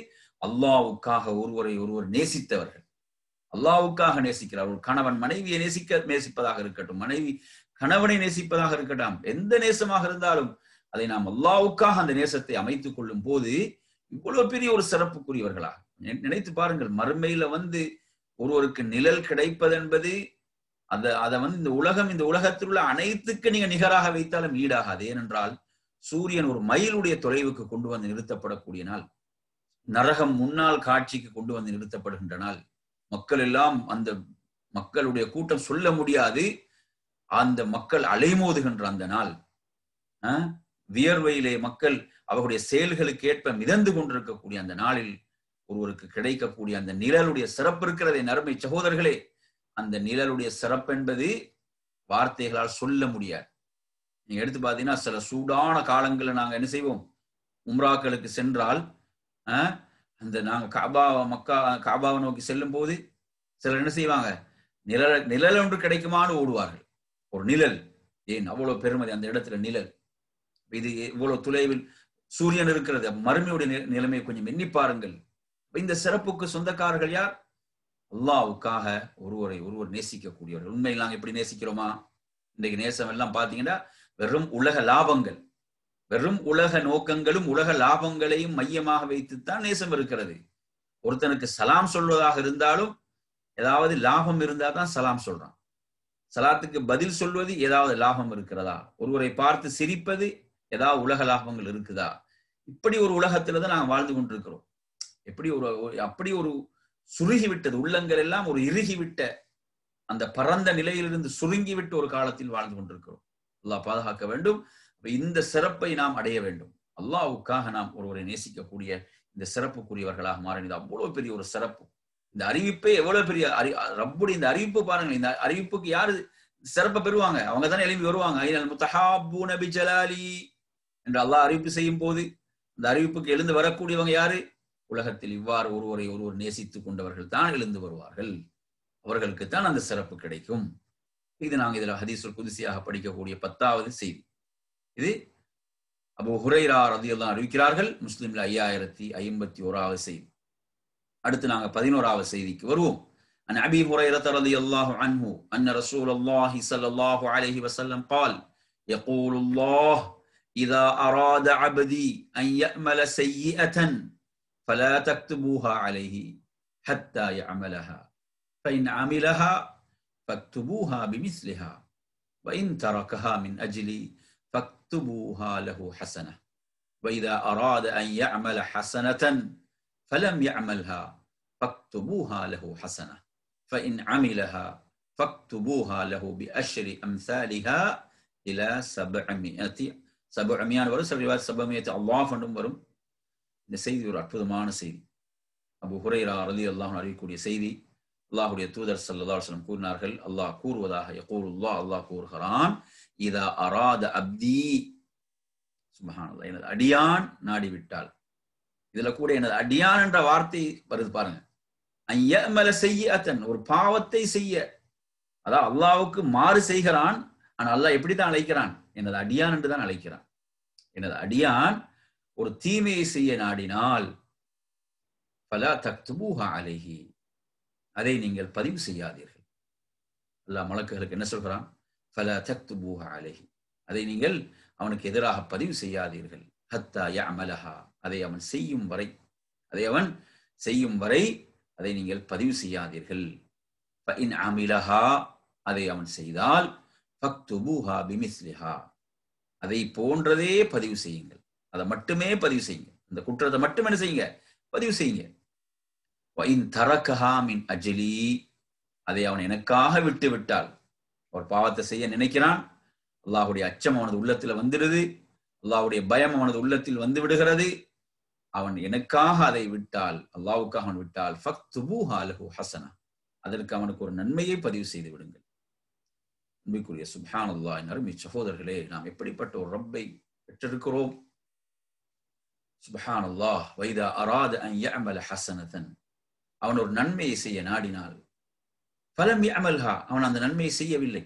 அல்லாஹ்வுக்காக ஒருவரை ஒருவர் நேசித்தவர்கள், அல்லாஹ்வுக்காக நேசிக்கிறார்கள். கணவன் மனைவியை நேசிப்பதாக இருக்கட்டும், மனைவி கணவனை நேசிப்பதாக இருக்கட்டும், எந்த நேசமாக இருந்தாலும் அதை நாம் அல்லாஹ்வுக்காக அந்த நேசத்தை அமைத்துக் கொள்ளும் போது இவ்வளவு பெரிய ஒரு சிறப்புக்குரியவர்களாக நினைத்து பாருங்கள். மறுமையில ஒருவருக்கு நிழல் கிடைப்பது என்பது அதை இந்த உலகத்தில் உள்ள அனைத்துக்கு நீங்க நிகராக வைத்தாலும் ஈடாகாது. ஏனென்றால் சூரியன் ஒரு மைலுடைய தொலைவுக்கு கொண்டு வந்து நிறுத்தப்படக்கூடிய நாள், நரகம் முன்னாள் காட்சிக்கு கொண்டு வந்து நிறுத்தப்படுகின்ற நாள், மக்கள் எல்லாம் அந்த மக்களுடைய கூட்டம் சொல்ல முடியாது, அந்த மக்கள் அலைமோதுகின்ற அந்த நாள், வியர்வையிலே மக்கள் அவருடைய செயல்களுக்கு ஏற்ப மிதந்து கொண்டிருக்கக்கூடிய அந்த நாளில் ஒருவருக்கு கிடைக்கக்கூடிய அந்த நிழலுடைய சிறப்பு இருக்கிறதே நறுமை சகோதரர்களே, அந்த நிழலுடைய சிறப்பு என்பது வார்த்தைகளால் சொல்ல முடியாது. நீங்க எடுத்து பார்த்தீங்கன்னா, சில சூடான காலங்களில் நாங்க என்ன செய்வோம்? உம்ராக்களுக்கு சென்றால் அந்த நாங்க காபாவை நோக்கி செல்லும் போது சிலர் என்ன செய்வாங்க? நிழல் ஒன்று கிடைக்குமான்னு ஓடுவார்கள். ஒரு நிழல், ஏன் அவ்வளவு பெருமதி அந்த இடத்துல நிழல். இது இவ்வளவு தொலைவில் சூரியன் இருக்கிறது. மறுமையுடைய நிலைமையை கொஞ்சம் எண்ணி பாருங்கள். இந்த சிறப்புக்கு சொந்தக்காரர்கள் யார்? அல்லாஹ்வுக்காக ஒருவரை ஒருவர் நேசிக்கக்கூடியவர்கள். உண்மையில் நாங்கள் எப்படி நேசிக்கிறோமா? இன்றைக்கு நேசம் எல்லாம் பார்த்தீங்கன்னா வெறும் உலக லாபங்கள், வெறும் உலக நோக்கங்களும் உலக லாபங்களையும் மையமாக வைத்துத்தான் நேசம் இருக்கிறது. ஒருத்தனுக்கு சலாம் சொல்வதாக இருந்தாலும் ஏதாவது லாபம் இருந்தா தான் சலாம் சொல்றான். சலாத்துக்கு பதில் சொல்வது ஏதாவது லாபம் இருக்கிறதா? ஒருவரை பார்த்து சிரிப்பது ஏதாவது உலக லாபங்கள் இருக்குதா? இப்படி ஒரு உலகத்துல தான் நாங்கள் வாழ்ந்து கொண்டிருக்கிறோம். அப்படி ஒரு சுருகிவிட்டது உள்ளங்கள் எல்லாம் ஒரு இறுகிவிட்ட அந்த பரந்த நிலையிலிருந்து சுருங்கிவிட்டு ஒரு காலத்தில் வாழ்ந்து கொண்டிருக்கிறோம். அல்லாஹ் பாதுகாக்க வேண்டும். இந்த சிறப்பை நாம் அடைய வேண்டும். அல்லாஹ்வுக்காக நாம் ஒருவரை நேசிக்கக்கூடிய இந்த சிறப்புக்குரியவர்களாக மாறினது அவ்வளவு பெரிய ஒரு சிறப்பு. இந்த அறிவிப்பே எவ்வளவு பெரிய ரப்புடைய இந்த அறிவிப்பு பாருங்க. இந்த அறிவிப்புக்கு யாரு சிறப்பை பெறுவாங்க? அவங்க தானே எழுப்பி வருவாங்க. ஐனல் முத்தஹாப்பூன பிஜலாலி என்று அல்லாஹ் அறிவிப்பு செய்யும் போது இந்த அறிவிப்புக்கு எழுந்து வரக்கூடியவங்க யாரு? உலகத்தில் இவ்வாறு ஒருவரை ஒருவர் நேசித்துக் கொண்டவர்கள் தான் எழுந்து வருவார்கள். அவர்களுக்கு தான் அந்த சிறப்பு கிடைக்கும். இது நாங்கள் இதுல ஹதீஸுல் குதுசியாக படிக்கக்கூடிய 10வது செய்தி. இது அபூ ஹுரைரா ரலியல்லாஹு அன்ஹு அறிவிக்கிறார்கள். முஸ்லிம்ல 5051வது செய்தி. அடுத்து நாங்க 11வது செய்திக்கு வருவோம். عن أبي هريرة رضي الله عنه أن رسول الله صلى الله عليه وسلم قال يقول الله إذا أراد عبدي أن يأمل سيئة فلا تكتبوها عليه حتى يعملها فإن عملها فاكتبوها بمثلها وإن تركها من أجلي فاكتبوها له حسنة وإذا أراد أن يعمل حسنة فلم يعملها فاكتبوها له حسنة فإن عملها فاكتبوها له بأشر أمثالها إلى 700 வரும். சில ரிவாயத் 700 அல்லாஹ் என்றும் வரும். இந்த செய்தி ஒரு அற்புதமான செய்தி. அபூ ஹுரைரா ரலியல்லாஹு அன்ஹு அறிவிக்கக்கூடிய செய்தி. அல்லாஹ்வுடைய தூதர் ஸல்லல்லாஹு அலைஹி வஸல்லம் கூறினார்கள், அல்லாஹ் கூறுவதாக, யகூலுல்லாஹ், அல்லாஹ் கூறுகிறான், இதா அராத அப்தி, சுப்ஹானல்லாஹ், எனது அடியான் நாடிவிட்டால். இதுல கூட எனது அடியான் என்ற வார்த்தை வருது பாருங்க. அய்யமல செய்யத்தன், ஒரு பாவத்தை செய்ய, அதான் அல்லாஹ்வுக்கு மாறு செய்கிறான். ஆனா அல்லாஹ் எப்படித்தான் அழைக்கிறான்? எனது அடியான் என்று தான் அழைக்கிறான். எனது அடியான் ஒரு தீமையை செய்ய நாடினால் ஃபலா தக்துபூஹா அலைஹி, அதை நீங்கள் பதிவு செய்யாதீர்கள். அல்லாஹ் மலக்குகளுக்கு என்ன சொல்கிறான்? ஃபலா தக்துபூஹா அலைஹி, அதை நீங்கள் அவனுக்கு எதிராக பதிவு செய்யாதீர்கள். ஹத்தா யஅமலஹா, அதை அவன் செய்யும் வரை, அதை நீங்கள் பதிவு செய்யாதீர்கள். ஃபஇன் அமிலஹா, அதை அவன் செய்தால் ஃபக்துபூஹா பிமிஸ்லிஹா, அதை போன்றதே பதிவு செய்யுங்கள். அதை மட்டுமே பதிவு செய்யுங்க. அந்த குற்றத்தை மட்டும் என்ன செய்யுங்க? பதிவு செய்யுங்க. வஇன் தரக்கஹா மின் அஜ்லி, அதை அவன் எனக்காக விட்டு விட்டால், ஒரு பாவத்தை செய்ய நினைக்கிறான், அல்லாஹ்வுடைய அச்சம் அவனது உள்ளத்தில் வந்துடுது, அல்லாஹ்வுடைய பயம் அவனது உள்ளத்தில் வந்து விடுகிறது, அவன் எனக்காக அதை விட்டால், அல்லாஹ்வுக்காக அவன் விட்டால், ஃபக்துபூஹா லஹு ஹஸனா, அதற்கு அவனுக்கு ஒரு நன்மையை பதிவு செய்து விடுங்கள். அன்பிற்குரிய சுப்ஹானல்லாஹ், அருமை சகோதரர்களே, நாம் எப்படிப்பட்ட ஒரு ரப்பை பெற்றிருக்கிறோம். சுப்ஹானல்லாஹ். வைதா அராத அன் யஅமல ஹஸனதன், அவன் ஒரு நன்மையை செய்ய நாடினால், ஃபலம் யஅமல்ஹா, அவன் அந்த நன்மையை செய்யவில்லை,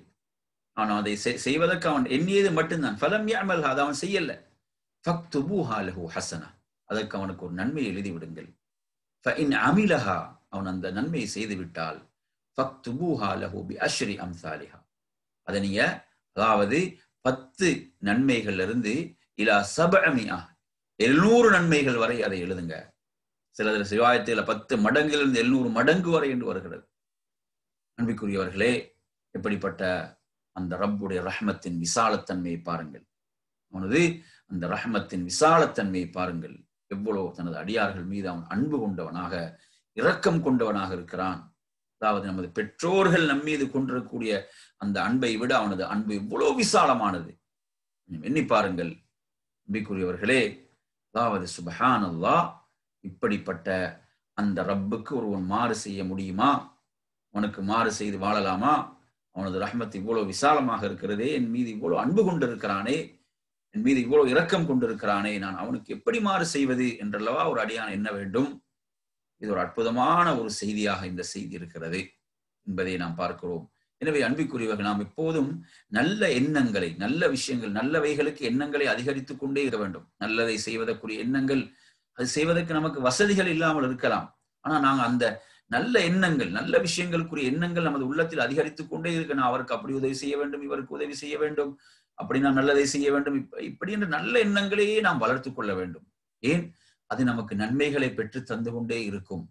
அவன் அதை செய்வதற்கு அவன் எண்ணியது மட்டும்தான். ஃபலம் யஅமல்ஹா, அதை அவன் செய்யல. ஃபக்துபூஹா லஹு ஹஸனா, அதற்கு அவனுக்கு ஒரு நன்மையை எழுதி விடுங்கள். ஃபஇன் அமிலஹா, அவன் அந்த நன்மையை செய்து விட்டால், ஃபக்துபூஹா லஹு பிஅஷ்ரி அம்சாலிஹா, அதை நீங்க, அதாவது 10 நன்மைகள்ல இருந்து இலா 700, 700 நன்மைகள் வரை அதை எழுதுங்க. சில ரிவாயத்தில் 10 மடங்கிலிருந்து 700 மடங்கு வரை என்று வருகிறது. அன்பிற்குரியவர்களே, எப்படிப்பட்ட அந்த ரப்புடைய ரஹ்மத்தின் விசாலத்தன்மையை பாருங்கள். அவனது அந்த ரஹ்மத்தின் விசாலத்தன்மையை பாருங்கள். எவ்வளவு தனது அடியார்கள் மீது அவன் அன்பு கொண்டவனாக, இரக்கம் கொண்டவனாக இருக்கிறான். அதாவது நமது பெற்றோர்கள் நம்மீது கொண்டிருக்கக்கூடிய அந்த அன்பை விட அவனது அன்பு எவ்வளவு விசாலமானது. எண்ணி பாருங்கள் அன்பிற்குரியவர்களே. அதாவது சுப்ஹானல்லாஹ், இப்படிப்பட்ட அந்த ரப்புக்கு ஒருவன் மாறு செய்ய முடியுமா? அவனுக்கு மாறு செய்து வாழலாமா? அவனது ரஹ்மத் இவ்வளவு விசாலமாக இருக்கிறதே, என் மீது இவ்வளவு அன்பு கொண்டிருக்கிறானே, என் மீது இவ்வளவு இரக்கம் கொண்டிருக்கிறானே, நான் அவனுக்கு எப்படி மாறு செய்வது என்றல்லவா ஒரு அடியான் என்ன வேண்டும். இது ஒரு அற்புதமான ஒரு செய்தியாக இந்த செய்தி இருக்கிறது என்பதை நாம் பார்க்கிறோம். எனவே அன்பிற்குரியவர்கள், நாம் எப்போதும் நல்ல எண்ணங்களை, நல்ல விஷயங்கள், நல்லவைகளுக்கு எண்ணங்களை அதிகரித்துக் கொண்டே இருக்க வேண்டும். நல்லதை செய்வதற்குரிய எண்ணங்கள், அது செய்வதற்கு நமக்கு வசதிகள் இல்லாமல் இருக்கலாம். ஆனா நாங்க அந்த நல்ல எண்ணங்கள், நல்ல விஷயங்களுக்குரிய எண்ணங்கள் நமது உள்ளத்தில் அதிகரித்துக் கொண்டே இருக்கு. நான் அவருக்கு அப்படி உதவி செய்ய வேண்டும், இவருக்கு உதவி செய்ய வேண்டும், அப்படி நான் நல்லதை செய்ய வேண்டும், இப்படி என்ற நல்ல எண்ணங்களையே நாம் வளர்த்து கொள்ள வேண்டும். ஏன்? அது நமக்கு நன்மைகளை பெற்று தந்து கொண்டே இருக்கும்.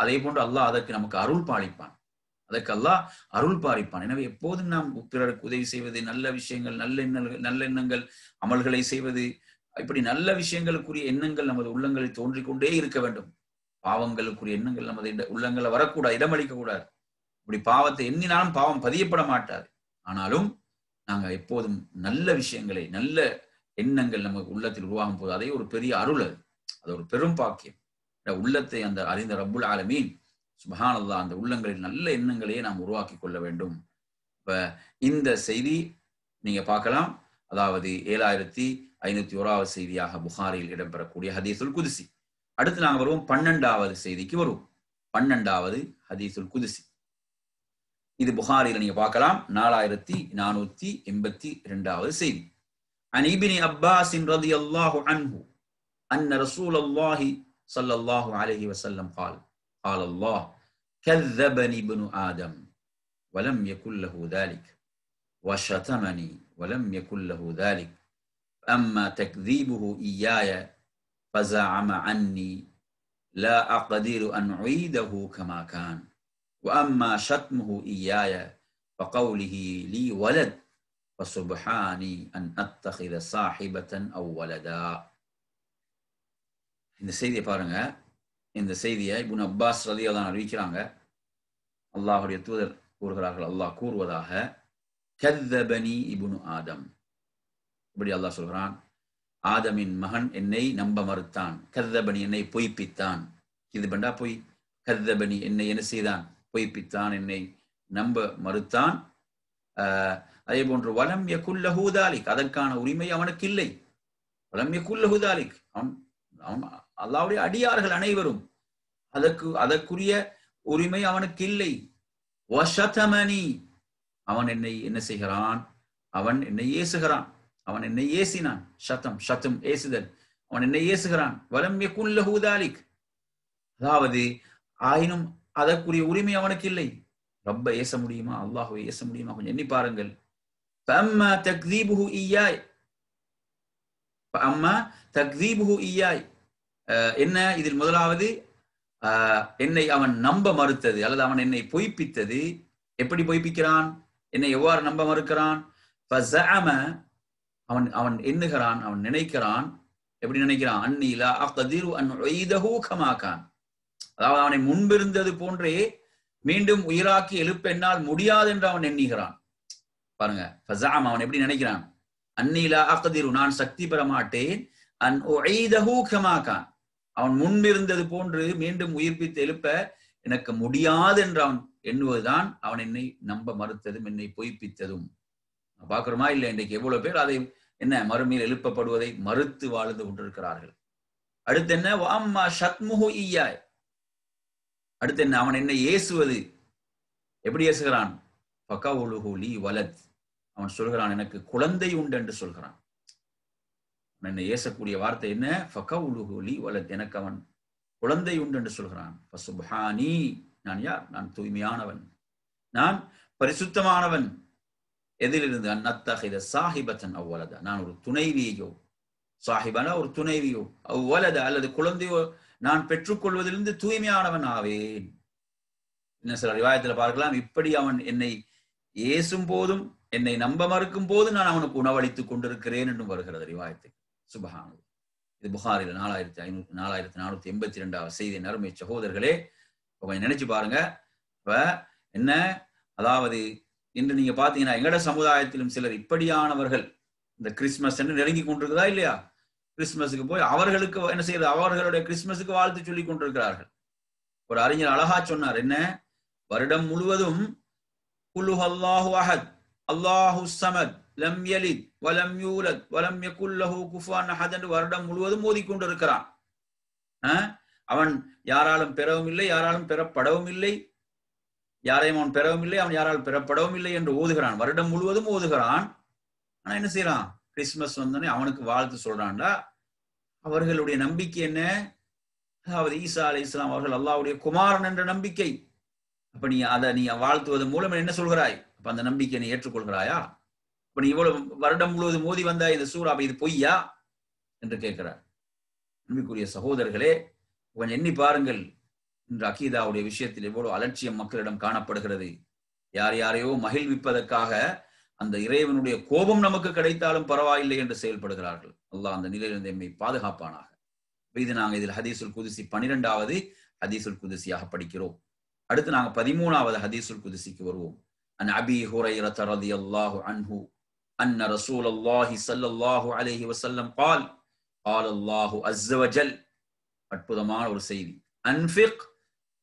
அதே போன்று அல்லாஹ் அதற்கு நமக்கு அருள் பாலிப்பான். எனவே எப்போதும் நாம் பிறருக்கு உதவி செய்வது, நல்ல விஷயங்கள், நல்ல எண்ணங்கள், அமல்களை செய்வது, இப்படி நல்ல விஷயங்களுக்குரிய எண்ணங்கள் நமது உள்ளங்களில் தோன்றிக் கொண்டே இருக்க வேண்டும். பாவங்களுக்குரிய எண்ணங்கள் நமது உள்ளங்களை வரக்கூடாது, இடமளிக்க கூடாது. இப்படி பாவத்தை எண்ணினாலும் பாவம் பதியப்பட மாட்டாது. ஆனாலும் நாங்க எப்போதும் நல்ல விஷயங்களை, நல்ல எண்ணங்கள் நமக்கு உள்ளத்தில் உருவாகும் போது அதை ஒரு பெரிய அருள், அது ஒரு பெரும் பாக்கியம். உள்ளத்தை அந்த அறிந்த ரப்புல் ஆலமீன் சுப்ஹானல்லாஹ் அந்த உள்ளங்களில் நல்ல எண்ணங்களையே நாம் உருவாக்கி கொள்ள வேண்டும். இப்ப இந்த செய்தி நீங்க பார்க்கலாம். அதாவது 7501வது செய்தியாக புகாரியில் இடம்பெறக்கூடிய ஹதீஸுல் குதுசி. அடுத்து நாங்க வருவோம் 12வது செய்திக்கு வருவோம். 12வது ஹதீஸுல் குதுசி. இது புகாரில நீங்க பார்க்கலாம் 4482வது செய்தி. عن ابن عباس رضي الله عنه أن رسول الله صلى الله عليه وسلم قال الله كذبني ابن آدم ولم يكن له ذلك وشتمني ولم يكن له ذلك أما تكذيبه إياي فزعم عني لا أقدر أن أعيده كما كان وأما شتمه إياي فقوله لي ولد فسبحاني أن أتخذ صاحبة أو ولدا. இந்த செய்தியை பாருங்க. இந்த செய்தியை இப்னு அப்பாஸ் ரலியல்லாஹு அன்ஹு அறிவிக்கிறாங்க. அல்லாஹ்வுடைய தூதர் கூறுகிறார்கள், அல்லாஹ் கூறுவதாக, கذبني இப்னு ஆதம். இப்படி அல்லாஹ் சொல்கிறான், ஆதமின் மகன் என்னை நம்ப மறுத்தான். கذبني என்னை பொய்ப்பித்தான். இது பண்டா பொய். கذبني என்னை என்ன செய்தான்? பொய்ப்பித்தான், என்னை நம்ப மறுத்தான். அதே போன்று வலம் யகுல் லஹு தாலிக், அதற்கான உரிமை அவனுக்கு இல்லை. வலம் யகுல் லஹு தாலிக், அவன் அல்லாஹ்வுடைய அடியார்கள் அனைவரும், அதற்குரிய உரிமை அவனுக்கு இல்லை. வஷதமனி, அவன் என்னை என்ன செய்கிறான்? அவன் என்னை ஏசுகிறான், அவன் என்னை ஏசினான். ஷதம் ஏசுதல், அவன் என்னை ஏசுகிறான். வலம் யகுல் லஹு தாலிக், அதாவது ஆயினும் அதற்குரிய உரிமை அவனுக்கு இல்லை. ரப்ப ஏச முடியுமா? அல்லாஹ்வை ஏச முடியுமா? கொஞ்சம் எண்ணி பாருங்கள். فأما تكذيبه إياي என்ன இதில் முதலாவது, என்னை அவன் நம்ப மறுத்தது அல்லது அவன் என்னை பொய்ப்பித்தது. எப்படி பொய்ப்பிக்கிறான்? என்னை எவ்வாறு நம்ப மறுக்கிறான்? அவன் எண்ணுகிறான், அவன் நினைக்கிறான். எப்படி நினைக்கிறான்? அன்னி லா அக்திரு அன் உஈதஹு கமா கான், அதாவது அவனை முன்பிருந்தது போன்றே மீண்டும் உயிராக்கி எழுப்ப என்னால் முடியாது என்று அவன் எண்ணுகிறான். பாருங்க, அவன் எப்படி நினைக்கிறான்? அன்னி லா அக்திரு, நான் சக்தி பெற மாட்டேன். அன் உஈதஹு கமா கான், அவன் முன்பிருந்தது போன்று மீண்டும் உயிர்ப்பித்து எழுப்ப எனக்கு முடியாது என்று அவன் எண்ணுவதுதான் அவன் என்னை நம்ப மறுத்ததும் என்னை பொய்ப்பித்ததும். பார்க்கிறோமா இல்லை? இன்றைக்கு எவ்வளவு பேர் அதை என்ன மறுமையில் எழுப்பப்படுவதை மறுத்து வாழ்ந்து கொண்டிருக்கிறார்கள். அடுத்து என்ன? வஅம்மா ஷத்முஹு இய்யாய், அடுத்து என்ன? அவன் என்னை ஏசுவது. எப்படி ஏசுகிறான்? ஃபகவுலுஹு லீ வலத், அவன் சொல்கிறான் எனக்கு குழந்தை உண்டு என்று சொல்கிறான். என்னை ஏசக்கூடிய வார்த்தை என்ன? ஃபகவுலுஹு லீ வலத், எனக்கு அவன் குழந்தை உண்டு என்று சொல்கிறான். ஃபசுப்ஹானி, நான் யார்? நான் தூய்மையானவன், நான் பரிசுத்தமானவன். எதிலிருந்து? அன்னத்தஹித சாஹிபத்தன் அவ்வலதா, நான் ஒரு துணைவியோ, சாஹிபனா ஒரு துணைவியோ, அவ்வலதா அல்லது குழந்தையோ நான் பெற்றுக்கொள்வதிலிருந்து தூய்மையானவன் ஆவேன். இன்னும் சில ரிவாயத்துல பார்க்கலாம், இப்படி அவன் என்னை ஏசும் போதும் என்னை நம்ப மறுக்கும் போது நான் அவனுக்கு உணவளித்துக் கொண்டிருக்கிறேன் என்றும் வருகிறது ரிவாயத்து. சுப்ஹானல்லாஹ். இது புகாரில 4482வது செய்தி. நறுமை சகோதரர்களே, கொஞ்சம் நினைச்சு பாருங்க. இப்ப என்ன, அதாவது இன்று நீங்க பாத்தீங்கன்னா எங்கட சமுதாயத்திலும் சிலர் இப்படியானவர்கள் இந்த கிறிஸ்துமஸ் என்று நெருங்கி கொண்டிருக்குதா இல்லையா? கிறிஸ்துமஸுக்கு போய் அவர்களுக்கு என்ன செய்யறது? அவர்களுடைய கிறிஸ்துமஸுக்கு வாழ்த்து சொல்லி கொண்டிருக்கிறார்கள். ஒரு அறிஞர் அழகா சொன்னார், என்ன? வருடம் முழுவதும் குல் ஹுவல்லாஹு அஹத் அல்லாஹு ஸமத் லம் யலித் வலம் யூலத் வலம் யகுல் லஹு குஃபுவன் அஹத் என்று வருடம் முழுவதும் ஓதிக்கொண்டிருக்கிறான். அவன் யாராலும் பெறவும் இல்லை, யாராலும் பெறப்படவும் இல்லை, யாரையும் அவன் பெறவும் இல்லை, அவன் யாரால் பெறப்படவும் இல்லை என்று ஓதுகிறான். வருடம் முழுவதும் ஓதுகிறான். ஆனா என்ன செய்யறான்? கிறிஸ்துமஸ் வந்தோடனே அவனுக்கு வாழ்த்து சொல்றான்டா. அவர்களுடைய நம்பிக்கை என்ன? அதாவது ஈசா அலைஹிஸ்ஸலாம் அவர்கள் அல்லாஹ்வுடைய குமாரன் என்ற நம்பிக்கை. அப்ப நீ அதை நீ வாழ்த்துவதன் மூலம் என்ன சொல்கிறாய்? அப்ப அந்த நம்பிக்கையை நீ ஏற்றுக்கொள்கிறாயா? அப்ப நீ இவ்வளவு வருடம் முழுவதும் மோதி வந்தா இந்த சூரா, இது பொய்யா என்று கேட்கிறார். நம்பிக்குரிய சகோதரர்களே, கொஞ்சம் எண்ணி பாருங்கள். இன்று அகீதாவுடைய விஷயத்தில் எவ்வளவு அலட்சியம் மக்களிடம் காணப்படுகிறது. யார் யாரையோ மகிழ்விப்பதற்காக அந்த இறைவனுடைய கோபம் நமக்கு கிடைத்தாலும் பரவாயில்லை என்று செயல்படுகிறார்கள். அல்லாஹ் அந்த நிலையிலிருந்து எம்மை பாதுகாப்பானாக. இது நாங்க இதில் ஹதீசுல் குதுசி 12வது ஹதீசுல் குதுசியாக படிக்கிறோம். அடுத்து நாங்க 13வது ஹதீசுல் குதுசிக்கு வருவோம். அன் அபி ஹுரைரத ரலியல்லாஹு அன்ஹு أن رسول الله صلى الله عليه وسلم قال قال الله عز وجل அற்புதமான ஒரு செய்தி أنفق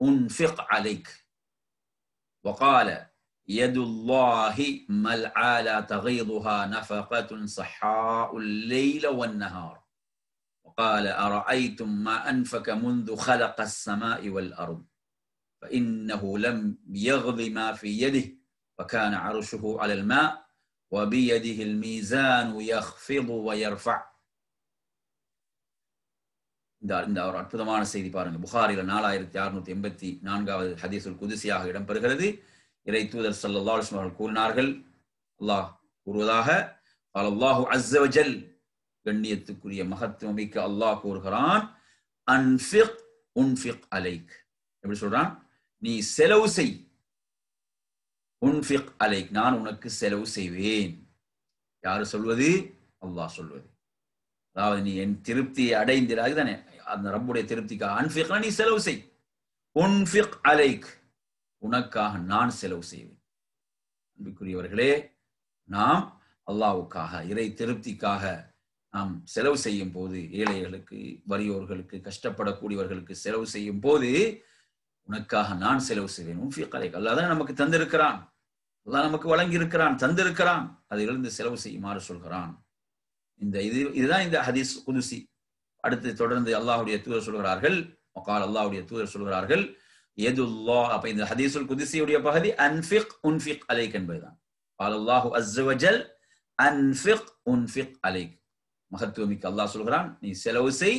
أنفق عليك وقال يد الله ملعى لا تغيضها نفقة صحاء الليل والنهار وقال أرأيتم ما أنفق منذ خلق السماء والأرض فإنه لم يغض ما في يده وكان عرشه على الماء وبيده الميزان يخفض ويرفع. இந்த ஒரு அற்புதமான செய்தி பாருங்க. புகாரில 4684வது ஹதீஸுல் குதுசியாக இடம்பெறுகிறது. இறை தூதர் ஸல்லல்லாஹு அலைஹி வஸல்லம் கூறினார்கள், அல்லாஹ் கூறுவதாக, அல்லாஹு அஸ்ஸ வஜல், கண்ணியத்துக்குரிய மகத்துவமிக்க அல்லாஹ் கூறுகிறான், அன்ஃபிக் உன்ஃபிக் அலைக். எப்படி சொல்றான்? நீ செலவு செய். உன்ஃபிக் அலைக், நான் உனக்கு செலவு செய்வேன். யாரு சொல்வது? அல்லாஹ் சொல்வது. அதாவது நீ என் திருப்தியை அடைந்திராக தானே, அந்த ரப்புடைய திருப்திக்காக அன்ஃபிக்னா நீ செலவு செய். உன்ஃபிக் அலைக், உனக்காக நான் செலவு செய்வேன். அன்புக்குரியவர்களே, நாம் அல்லாஹ்வுக்காக, இறை திருப்திக்காக நாம் செலவு செய்யும் போது, ஏழைகளுக்கு, வறியோர்களுக்கு, கஷ்டப்படக்கூடியவர்களுக்கு செலவு செய்யும் போது, உனக்காக நான் செலவு செய்வேன். உன்ஃபிக் அலைக், அல்லாஹ் தான் நமக்கு தந்திருக்கிறான், அல்லாஹ் நமக்கு வழங்கி இருக்கிறான், தந்திருக்கிறான், அதிலிருந்து செலவு செய்யுமாறு சொல்கிறான். இதுதான் இந்த ஹதீஸ் குதுசி. அடுத்து தொடர்ந்து அல்லாஹ்வுடைய தூதர் சொல்கிறார்கள், அல்லாஹ்வுடைய தூதர் சொல்கிறார்கள், யதுல்லாஹ். அப்ப இந்த ஹதீஸுல் குதுசியுடைய பகுதி அன்ஃபிக் உன்ஃபிக் அலைக் என்பதுதான். அல்லாஹு அஸ்ஸ வஜல் அன்ஃபிக் உன்ஃபிக் அலைக். மகத்துவமிக்க அல்லாஹ் சொல்கிறான், நீ செலவு செய்,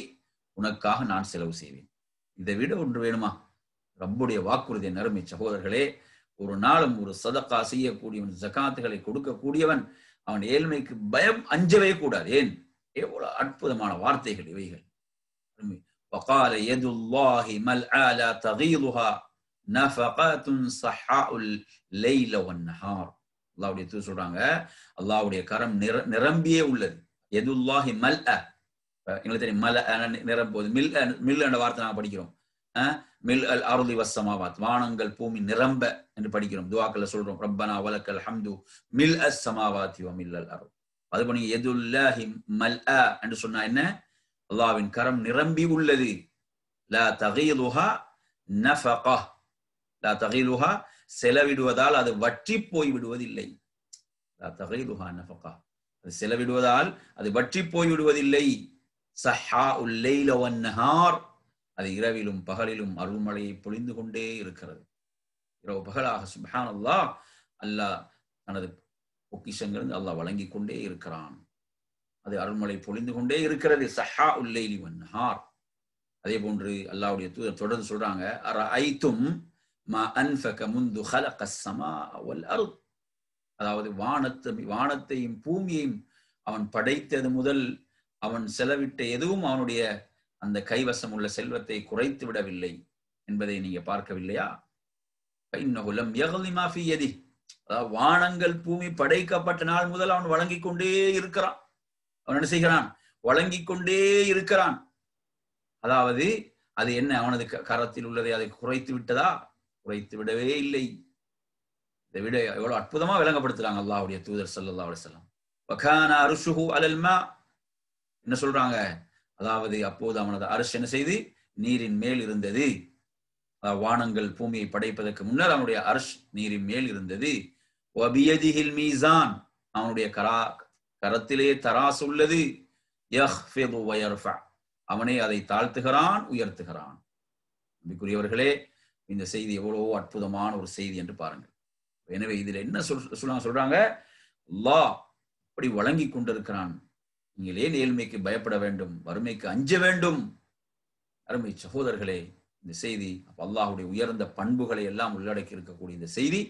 உனக்காக நான் செலவு செய்வேன். இதை விட ஒன்று வேணுமா? ரப்புடைய வாக்குறுதி. நறுமை சகோதரர்களே, ஒரு நாளும் ஒரு சதக்கா செய்யக்கூடியவன், ஜகாத்துகளை கொடுக்கக்கூடியவன், அவன் ஏழ்மைக்கு பயம் அஞ்சவே கூடாது. ஏன்? எவ்வளவு அற்புதமான வார்த்தைகள் இவைகள். وقال يد الله ملعى لا تغيضها نفقات صحاء الليل والنهار. அல்லாஹ்வுடைய தூதர் சொல்றாங்க, அல்லாஹ்வுடைய கரம் நிரம்பியே உள்ளது. யதுல்லாஹி மல்அ, எங்களுக்கு தெரியும் மல்அ நிரம்புவது. மில் என்ற வார்த்தை நாங்கள் படிக்கிறோம். மில் அல் அர்தி வஸ்ஸமாவாத், வானங்கள் பூமி நிரம்ப என்று படிக்கிறோம். துஆக்கள்ல சொல்றோம், ரப்பனா வலக்கல் ஹம்து மில் அஸ் ஸமாவாத்தி வ மில் அல் அர்த். அது பண்ணி யதுல்லாஹி மல்அ என்று சொன்னா என்ன? அல்லாஹ்வின் கரம் நிரம்பி உள்ளது. லா தகீலுஹா நஃபகா, லா தகீலுஹா செலவிடுவதால் அது வற்றி போய் விடுவதில்லை. லா தகீலுஹா நஃபகா, அது செலவிடுவதால் அது வற்றி போய் விடுவதில்லை. ஸஹாஉல் லைல வன் நஹார், அது இரவிலும் பகலிலும் அருள்மழையை பொழிந்து கொண்டே இருக்கிறது. இரவு பகலாக சுப்ஹானல்லாஹ், அல்லாஹ் தனது பொக்கிஷங்கள் அல்லாஹ் வழங்கி கொண்டே இருக்கிறான். அது அருள்மழை பொழிந்து கொண்டே இருக்கிறது. ஸஹாஉல் லைலி வன் நஹார். அதே போன்று அல்லாஹ்வுடைய தூதர் தொடர்ந்து சொல்றாங்க, அரஐதும் மா அன்ஃபக முந்து ஹலகஸ் ஸமா வல் அர்த். அதாவது வானத்தையும் பூமியையும் அவன் படைத்தது முதல் அவன் செலவிட்ட எதுவும் அவனுடைய அந்த கைவசம் உள்ள செல்வத்தை குறைத்து விடவில்லை என்பதை நீங்க பார்க்கவில்லையா? இன்னஹு லம் யக்லி மா ஃபீ யதி. அதாவது வானங்கள் பூமி படைக்கப்பட்ட நாள் முதல் அவன் வழங்கிக் கொண்டே இருக்கிறான். அவன் என்ன செய்கிறான்? வழங்கிக் கொண்டே இருக்கிறான். அதாவது அது என்ன, அவனது கரத்தில் உள்ளதை அதை குறைத்து விட்டதா? குறைத்து விடவே இல்லை. இதை விட எவ்வளவு அற்புதமா விளங்கப்படுத்துறாங்க அல்லாஹ்வுடைய தூதர் ஸல்லல்லாஹு அலைஹி வஸல்லம். வகான அர்ஷுஹு அலல் மா, என்ன சொல்றாங்க? அதாவது அப்போது அவனது அர்ஷ் என்ன செய்து? நீரின் மேல் இருந்தது. வானங்கள் பூமியை படைப்பதற்கு முன்னர் அவனுடைய அர்ஷ் நீரின் மேல் இருந்தது. வபியதிஹில் மீசான், அவனுடைய கரத்திலே தராசு உள்ளது. யஹ்ஃபிது வ யர்ஃபா, அவனே அதை தாழ்த்துகிறான், உயர்த்துகிறான். அன்புக்குரியவர்களே, இந்த செய்தி எவ்வளவோ அற்புதமான ஒரு செய்தி என்று பாருங்கள். எனவே இதுல என்ன சொல்றாங்க? அல்லாஹ் அப்படி வழங்கி கொண்டிருக்கிறான். நீங்கள் ஏன் ஏழ்மைக்கு பயப்பட வேண்டும், வறுமைக்கு அஞ்ச வேண்டும்? அருமை சகோதரர்களே, இந்த செய்தி அல்லாஹ்வுடைய உயர்ந்த பண்புகளை எல்லாம் உள்ளடக்கி இருக்கக்கூடிய இந்த செய்தி,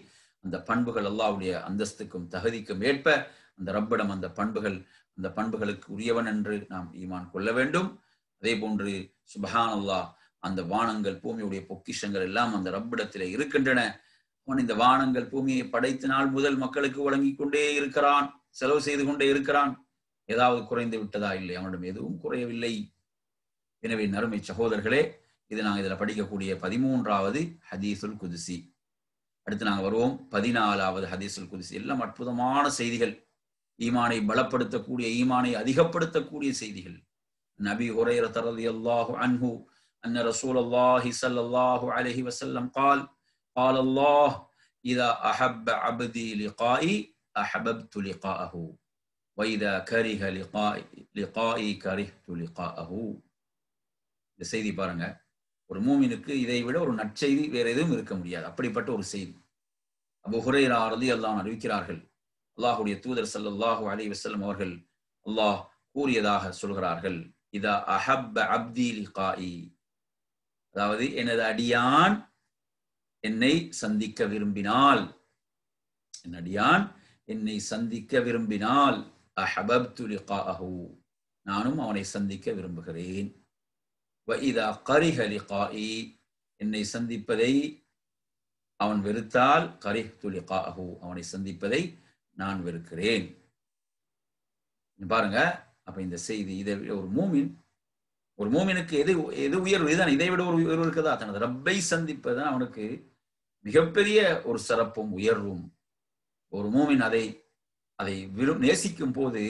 அந்த பண்புகள் அல்லாஹ்வுடைய அந்தஸ்துக்கும் தகுதிக்கும் ஏற்ப அந்த ரப்பிடம் அந்த பண்புகளுக்கு உரியவன் என்று நாம் ஈமான் கொள்ள வேண்டும். அதே போன்று சுப்ஹானல்லாஹ், அந்த வானங்கள் பூமியுடைய பொக்கிஷங்கள் எல்லாம் அந்த ரப்பிடத்திலே இருக்கின்றன. அவன் இந்த வானங்கள் பூமியை படைத்த நாள் முதல் மக்களுக்கு வழங்கி கொண்டே இருக்கிறான், செலவு செய்து கொண்டே இருக்கிறான். ஏதாவது குறைந்து விட்டதா? இல்லை, அவனிடம் எதுவும் குறையவில்லை. எனவே நறுமை சகோதரர்களே, இது நாங்கள் இதுல படிக்கக்கூடிய 13வது ஹதீஸுல் குதுசி. அடுத்து நாங்கள் வருவோம் 14வது ஹதீஸுல் குதுசி. எல்லாம் அற்புதமான செய்திகள். ஈமானை பலப்படுத்தக்கூடிய, ஈமானை அதிகப்படுத்தக்கூடிய செய்திகள். நபி ஹுரைரா ரலியல்லாஹு அன்ஹு அன்ன ரசூலுல்லாஹி ஸல்லல்லாஹு அலைஹி வஸல்லம் قال قال الله إذا أحب عبدي لقائي أحببت لقاءه وإذا كره لقائي كرهت لقاءه. இந்த செய்தி பாருங்க, ஒரு மூமினுக்கு இதை விட ஒரு நற்செய்தி வேற எதுவும் இருக்க முடியாது. அப்படிப்பட்ட ஒரு செய்தி அபூ ஹுரைரா ரலியல்லாஹு அன்ஹு அறிவிக்கிறார்கள். அல்லாஹ்வுடைய தூதர் ஸல்லல்லாஹு அலைஹி வஸல்லம் அவர்கள் அல்லாஹ் கூறியதாக சொல்கிறார்கள், இதா அஹப்ப அப்தி லிகாஇ, அதாவது எனது அடியான் என்னை சந்திக்க விரும்பினால், என் அடியான் என்னை சந்திக்க விரும்பினால் அஹபப்து லிகாஅஹு, நானும் அவனை சந்திக்க விரும்புகிறேன். வஇதா கரிஹ லிகாஇ, என்னை சந்திப்பதை அவன் வெறுத்தால் கரிஹ்து லிகாஅஹு, அவனை சந்திப்பதை நான் வெறுக்கிறேன். பாருங்க, அப்ப இந்த செய்தி, இதை ஒரு மூமினுக்கு எது எது உயர்வு? இதுதான், இதை விட ஒரு உயர்வு இருக்குதா? தனது ரப்பை சந்திப்பதுதான் அவனுக்கு மிகப்பெரிய ஒரு சிறப்பும் உயர்வும். ஒரு மூமின் அதை நேசிக்கும் போது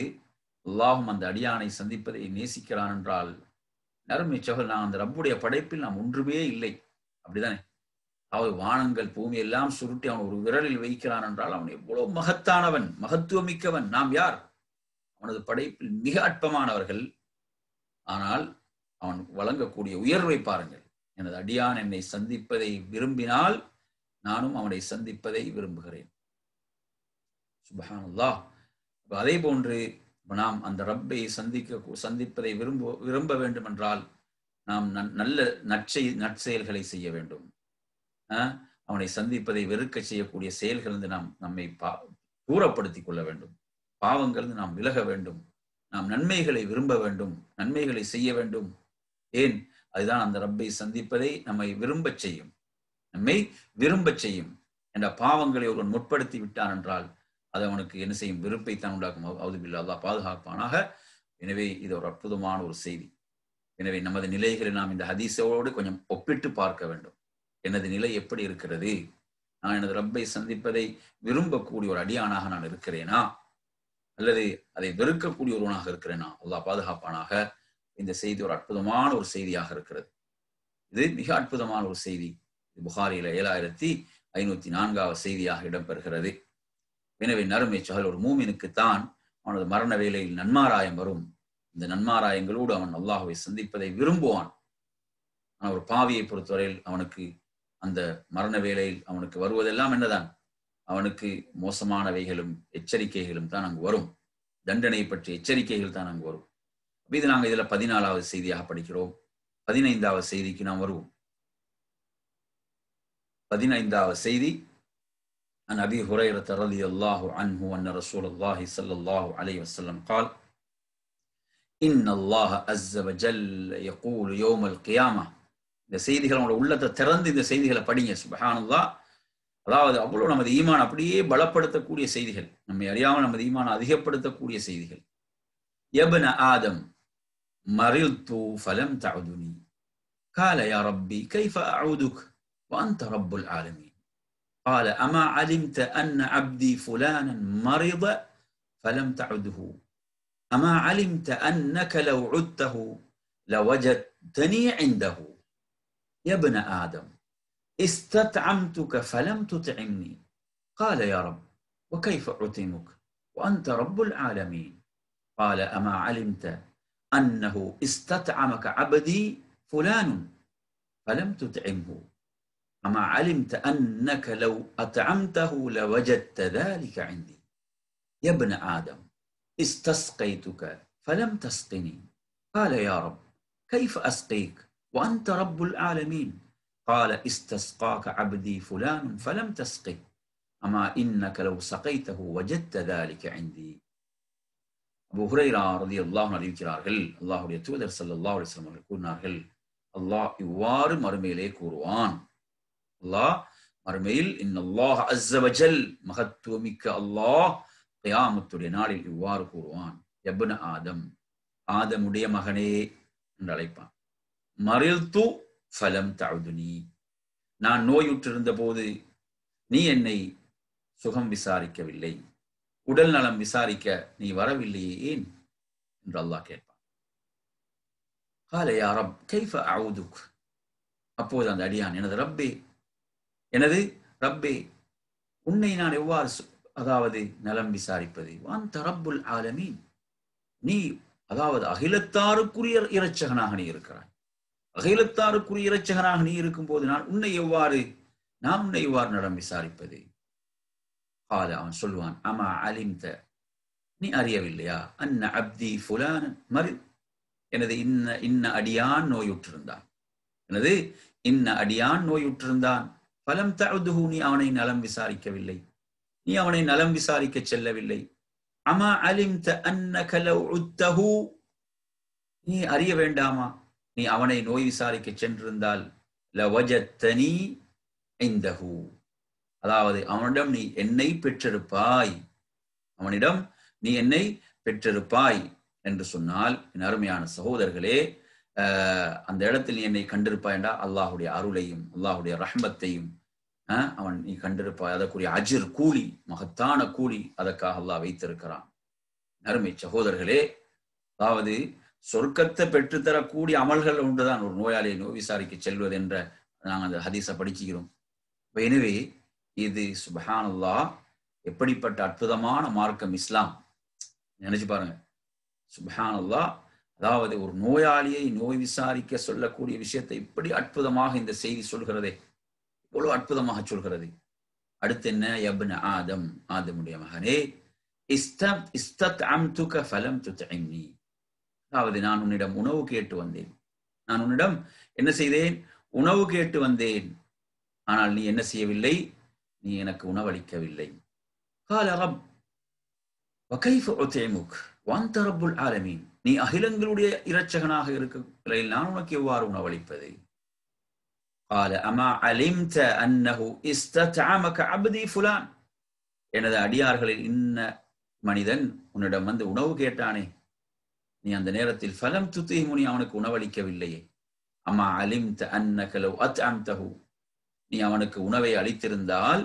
அல்லாஹும் அந்த அடியானை சந்திப்பதை நேசிக்கிறான் என்றால், நறுமை சகோதரர், நான் அந்த ரப்புடைய படைப்பில் நாம் ஒன்றுமே இல்லை, அப்படிதானே? அதாவது வானங்கள் பூமி எல்லாம் சுருட்டி அவன் ஒரு விரலில் வைக்கிறான் என்றால் அவன் எவ்வளவு மகத்தானவன், மகத்துவமிக்கவன். நாம் யார்? அவனது படைப்பில் மிக அற்பமானவர்கள். ஆனால் அவன் வழங்கக்கூடிய உயர்வை பாருங்கள். எனது அடியான் என்னை சந்திப்பதை விரும்பினால் நானும் அவனை சந்திப்பதை விரும்புகிறேன். சுப்ஹானல்லாஹ். அதே போன்று நாம் அந்த ரப்பை சந்திப்பதை விரும்ப வேண்டும் என்றால் நாம் நல்ல நற்செயல்களை செய்ய வேண்டும். அவனை சந்திப்பதை வெறுக்க செய்யக்கூடிய செயல்கள் நாம் நம்மை தூரப்படுத்திக் கொள்ள வேண்டும். பாவங்கள் நாம் விலக வேண்டும். நாம் நன்மைகளை விரும்ப வேண்டும், நன்மைகளை செய்ய வேண்டும். ஏன்? அதுதான் அந்த ரப்பை சந்திப்பதை நம்மை விரும்பச் செய்யும், நம்மை விரும்பச் செய்யும். என்ற பாவங்களை ஒருவன் முற்படுத்தி விட்டான் என்றால் அது அவனுக்கு என்ன செய்யும்? வெறுப்பைத்தான் உண்டாக்கும். அவுது பில்லாஹ், அல்லாஹ் பாதுகாப்பானாக. எனவே இது ஒரு அற்புதமான ஒரு செய்தி. எனவே நமது நிலைகளை நாம் இந்த ஹதீஸோடு கொஞ்சம் ஒப்பிட்டு பார்க்க வேண்டும். எனது நிலை எப்படி இருக்கிறது? நான் எனது ரப்பை சந்திப்பதை விரும்பக்கூடிய ஒரு அடியானாக நான் இருக்கிறேனா, அல்லது அதை வெறுக்கக்கூடிய ஒருவனாக இருக்கிறேனா? அல்லாஹ் பாதுகாப்பானாக. இந்த செய்தி ஒரு அற்புதமான ஒரு செய்தியாக இருக்கிறது. இது மிக அற்புதமான ஒரு செய்தி. புகாரியில 7504 செய்தியாக இடம்பெறுகிறது. எனவே நறுமை சகல், ஒரு மூமினுக்குத்தான் அவனது மரண வேளையில் நன்மாராயம் வரும். இந்த நன்மாராயங்களோடு அவன் அல்லாஹுவை சந்திப்பதை விரும்புவான். ஆனால் ஒரு பாவியை பொறுத்தவரையில் அவனுக்கு அந்த மரண வேளையில் அவனுக்கு வருவதெல்லாம் என்னதான்? அவனுக்கு மோசமானவைகளும் எச்சரிக்கைகளும் தான் அங்கு வரும். தண்டனை பற்றிய எச்சரிக்கைகள் தான் அங்கு வரும். இது நாங்கள் இதுல 14வது செய்தியாக படிக்கிறோம். 15வது செய்திக்கு நாம் வருவோம். 15வது செய்தி, عن أبي هريرة رضي الله عنه أن رسول الله صلى الله عليه وسلم قال إن الله عز وجل يقول يوم القيامة. இந்த செய்திகள் உங்களோட உள்ளத்தை திறந்து இந்த செய்திகளை படிங்க. சுப்ஹானல்லாஹ். அதாவது அவ்வளவு நமது ஈமான் அப்படியே பலப்படுத்தக்கூடிய செய்திகள், நம்மை அறியாமல் நமது ஈமான் அதிகப்படுத்தக்கூடிய செய்திகள். யப்ன ஆதம் மரில்து ஃபலம் தஅதுனி قال يا ربي كيف أعودك وأنت رب العالمين قال أما علمت أن عبدي فلانا مرض فلم تعده أما علمت أنك لو عدته لوجدتني عنده يا ابن آدم استطعمتك فلم تطعمني قال يا رب وكيف أطعمك وأنت رب العالمين قال أما علمت أنه استطعمك عبدي فلان فلم تطعمه أما علمت أنك لو أطعمته لوجدت ذلك عندي يا ابن آدم استسقيتك فلم تسقني قال يا رب كيف أسقيك وأنت رب العالمين قال استسقاك عبدي فلان فلم تسقه أما إنك لو سقيته وجدت ذلك عندي. அபூ ஹுரைரா ரலியல்லாஹு அன்ஹு அறிவிக்கிறார்கள், அல்லாஹ்வுடைய தூதர் ஸல்லல்லாஹு அலைஹி வஸல்லம் அவர்கள் கூறினார்கள், அல்லாஹ் இவ்வாறு மறுமையிலே கூறுவான். அல்லாஹ் மறுமையில் இன்னல்லாஹ் அஸ்ஸ வஜல், மகத்துவமிக்க அல்லாஹ் கியாமத்துடைய நாளில் இவ்வாறு கூறுவான். யப்ன ஆதம், ஆதமுடைய மகனே என்று அழைப்பான். மரில்து ஃபலம் தஅதுனி, நான் நோயுற்றிருந்த போது நீ என்னை சுகம் விசாரிக்கவில்லை. உடல் நலம் விசாரிக்க நீ வரவில்லையே ஏன் என்று அல்லாஹ் கேட்பான். قال يا رب كيف أعودك. அப்போது அந்த அடியான், எனது ரப்பே உன்னை நான் எவ்வாறு அதாவது நலம் விசாரிப்பது? வாந்த ரப்புல் ஆலமீன், நீ அதாவது அகிலத்தாருக்குரிய இரட்சகனாக நீ இருக்கிறாய். அகிலத்தாருக்குரிய இரட்சகனாக நீ இருக்கும் போது நான் உன்னை எவ்வாறு நலம் விசாரிப்பது? அவன் சொல்லுவான், அமா அலிம்த, நீ அறியவில்லையா, அன்ன அப்தி ஃபுலான் மரித், எனது இன்ன அடியான் நோயுற்றிருந்தான். பலம் தஅதுஹு, நீ அவனை நலம் விசாரிக்கவில்லை, நீ அவனை நலம் விசாரிக்க செல்லவில்லை. அமா அலிம்த அன்னக லவ் உத்தஹு, நீ அறிய வேண்டாமா, நீ அவனை நோய் விசாரிக்க சென்றிருந்தால் லவஜத்தனி இந்தஹு, அதாவது அவனிடம் நீ என்னை பெற்றிருப்பாய் என்று சொன்னால், என் அருமையான சகோதரர்களே, அந்த இடத்தில் நீ என்னை கண்டிருப்பாய் என்றால் அல்லாஹுடைய அருளையும் அல்லாஹுடைய ரஹ்மத்தையும் அவன் நீ கண்டிருப்பாய். அதற்குரிய அஜிர், கூலி, மகத்தான கூலி அதற்காக அல்லாஹ் வைத்திருக்கிறான். அருமை சகோதரர்களே, அதாவது சொர்க்கத்தை பெற்றுத்தரக்கூடிய அமல்கள் ஒன்றுதான் ஒரு நோயாளியை நோய் விசாரிக்க செல்வது என்ற நாங்கள் அந்த ஹதீஸை படிச்சுக்கிறோம். எனவே இது சுப்ஹானல்லாஹ், எப்படிப்பட்ட அற்புதமான மார்க்கம் இஸ்லாம். நினைச்சு பாருங்க, சுப்ஹானல்லாஹ், அதாவது ஒரு நோயாளியை நோய் விசாரிக்க சொல்லக்கூடிய விஷயத்தை இப்படி அற்புதமாக இந்த செய்தி சொல்கிறதே, இவ்வளவு அற்புதமாக சொல்கிறது. அடுத்து என்ன, யப்ன ஆதம், ஆதமுடைய மகனே, இஸ்தத்அம்துக ஃபலம் துத்இம்னி, அதாவது நான் உன்னிடம் உணவு கேட்டு வந்தேன், நான் உன்னிடம் என்ன செய்தேன், உணவு கேட்டு வந்தேன், ஆனால் நீ என்ன செய்யவில்லை, நீ எனக்கு உணவளிக்கவில்லை. قال رب وكيف أطعمك وأنت رب العالمين, நீ அகிலங்களுடைய இரட்சகனாக இருக்கிற நான் உனக்கு எவ்வாறு உணவளிப்பது? قال أما علمت أنه استطعمك عبدي فلان, எனது அடியார்களில் இன்ன மனிதன் உன்னிடம் வந்து உணவு கேட்டானே, நீ அந்த நேரத்தில் ஃபலம் துத்திஹு, நீ அவனுக்கு உணவளிக்கவில்லையே. அம்மா அலிம்த அன்னக லவ் அத்அம்தஹு, நீ அவனுக்கு உணவை அளித்திருந்தால்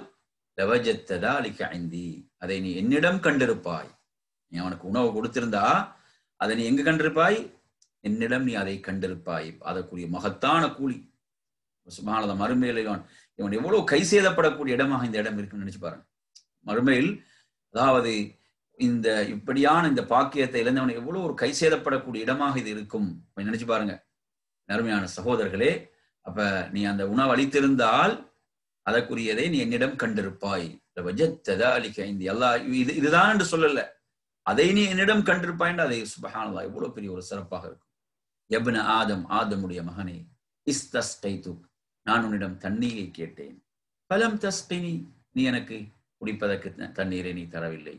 லவஜத்த ذلك عندي, அதை நீ என்னிடம் கண்டிருப்பாய். நீ அவனுக்கு உணவு கொடுத்திருந்தா அதை நீ எங்கு கண்டிருப்பாய், என்னிடம் நீ அதை கண்டிருப்பாய். அதற்குரிய மகத்தான கூலி. சுப்ஹானல்லாஹ், மறுமையில் இவன் எவ்வளவு கை சேதப்படக்கூடிய இடமாக இந்த இடம் இருக்குன்னு நினைச்சு பாருங்க. மறுமையில் அதாவது இந்த இப்படியான இந்த பாக்கியத்தை இழந்தவன் எவ்வளவு ஒரு கை சேதப்படக்கூடிய இடமாக இது இருக்கும் நினைச்சு பாருங்க. அருமையான சகோதரர்களே, அப்ப நீ அந்த உணவு அளித்திருந்தால் அதற்குரியதை நீ என்னிடம் கண்டிருப்பாய். இதுதான் என்று சொல்லல, அதை நீ என்னிடம் கண்டிருப்பாய் என்று, அதை சுப்ஹானல்லாஹ் எவ்வளவு பெரிய ஒரு சிறப்பாக இருக்கும். யப்ன ஆதம், ஆதமுடைய மகனே, இஸ்தஸ்கைதுக், நான் உன்னிடம் தண்ணீரை கேட்டேன். ஃபலம் தஸ்கினி, நீ எனக்கு குடிப்பதற்கு தண்ணீரை நீ தரவில்லை.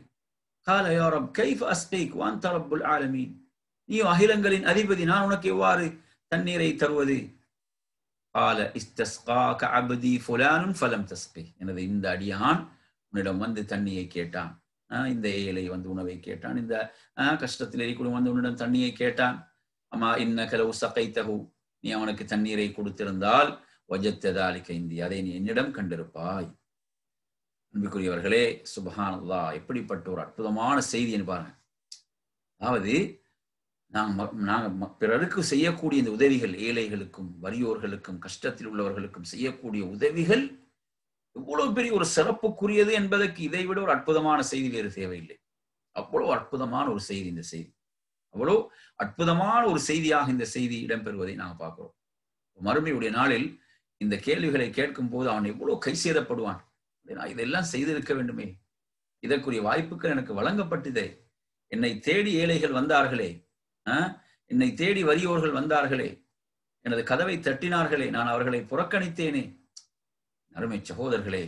قال يا رب كيف أسقيك وأنت رب العالمين, நீ அகிலங்களின் அதிபதி, நான் உனக்கு எவ்வாறு தண்ணீரை தருவது? قال استسقاك عبدي فلان فلم تسقي, எனது இந்த அடியான் உன்னிடம் வந்து தண்ணியை கேட்டான், இந்த ஏழை வந்து உணவை கேட்டான், இந்த கஷ்டத்தில் இருக்கக்கூடிய வந்து உன்னிடம் தண்ணியை கேட்டான். அம்மா இன்னக லவ் சகைதஹு, நீ அவனுக்கு தண்ணீரை கொடுத்திருந்தால் வஜத்த ذلك عندي, அதை நீ என்னிடம் கண்டிருப்பாய். அன்புக்குரியவர்களே, சுப்ஹானல்லாஹ், எப்படிப்பட்ட ஒரு அற்புதமான செய்தி என்று பாருங்க. அதாவது நாங்கள் பிறருக்கு செய்யக்கூடிய இந்த உதவிகள், ஏழைகளுக்கும் வறியோர்களுக்கும் கஷ்டத்தில் உள்ளவர்களுக்கும் செய்யக்கூடிய உதவிகள் எவ்வளவு பெரிய ஒரு சிறப்புக்குரியது என்பதற்கு இதைவிட ஒரு அற்புதமான செய்தி வேறு தேவையில்லை. அவ்வளவு அற்புதமான ஒரு செய்தி இந்த செய்தி, அவ்வளவு அற்புதமான ஒரு செய்தியாக இந்த செய்தி இடம்பெறுவதை நாங்கள் பார்க்கிறோம். மறுமையுடைய நாளில் இந்த கேள்விகளை கேட்கும் போது அவன் எவ்வளவு கை சேதப்படுவான். நான் இதெல்லாம் செய்திருக்க வேண்டுமே, இதற்குரிய வாய்ப்புகள் எனக்கு வழங்கப்பட்டதே, என்னை தேடி ஏழைகள் வந்தார்களே, என்னை தேடி வறியோர்கள் வந்தார்களே, எனது கதவை தட்டினார்களே, நான் அவர்களை புறக்கணித்தேனே. அருமை சகோதரர்களே,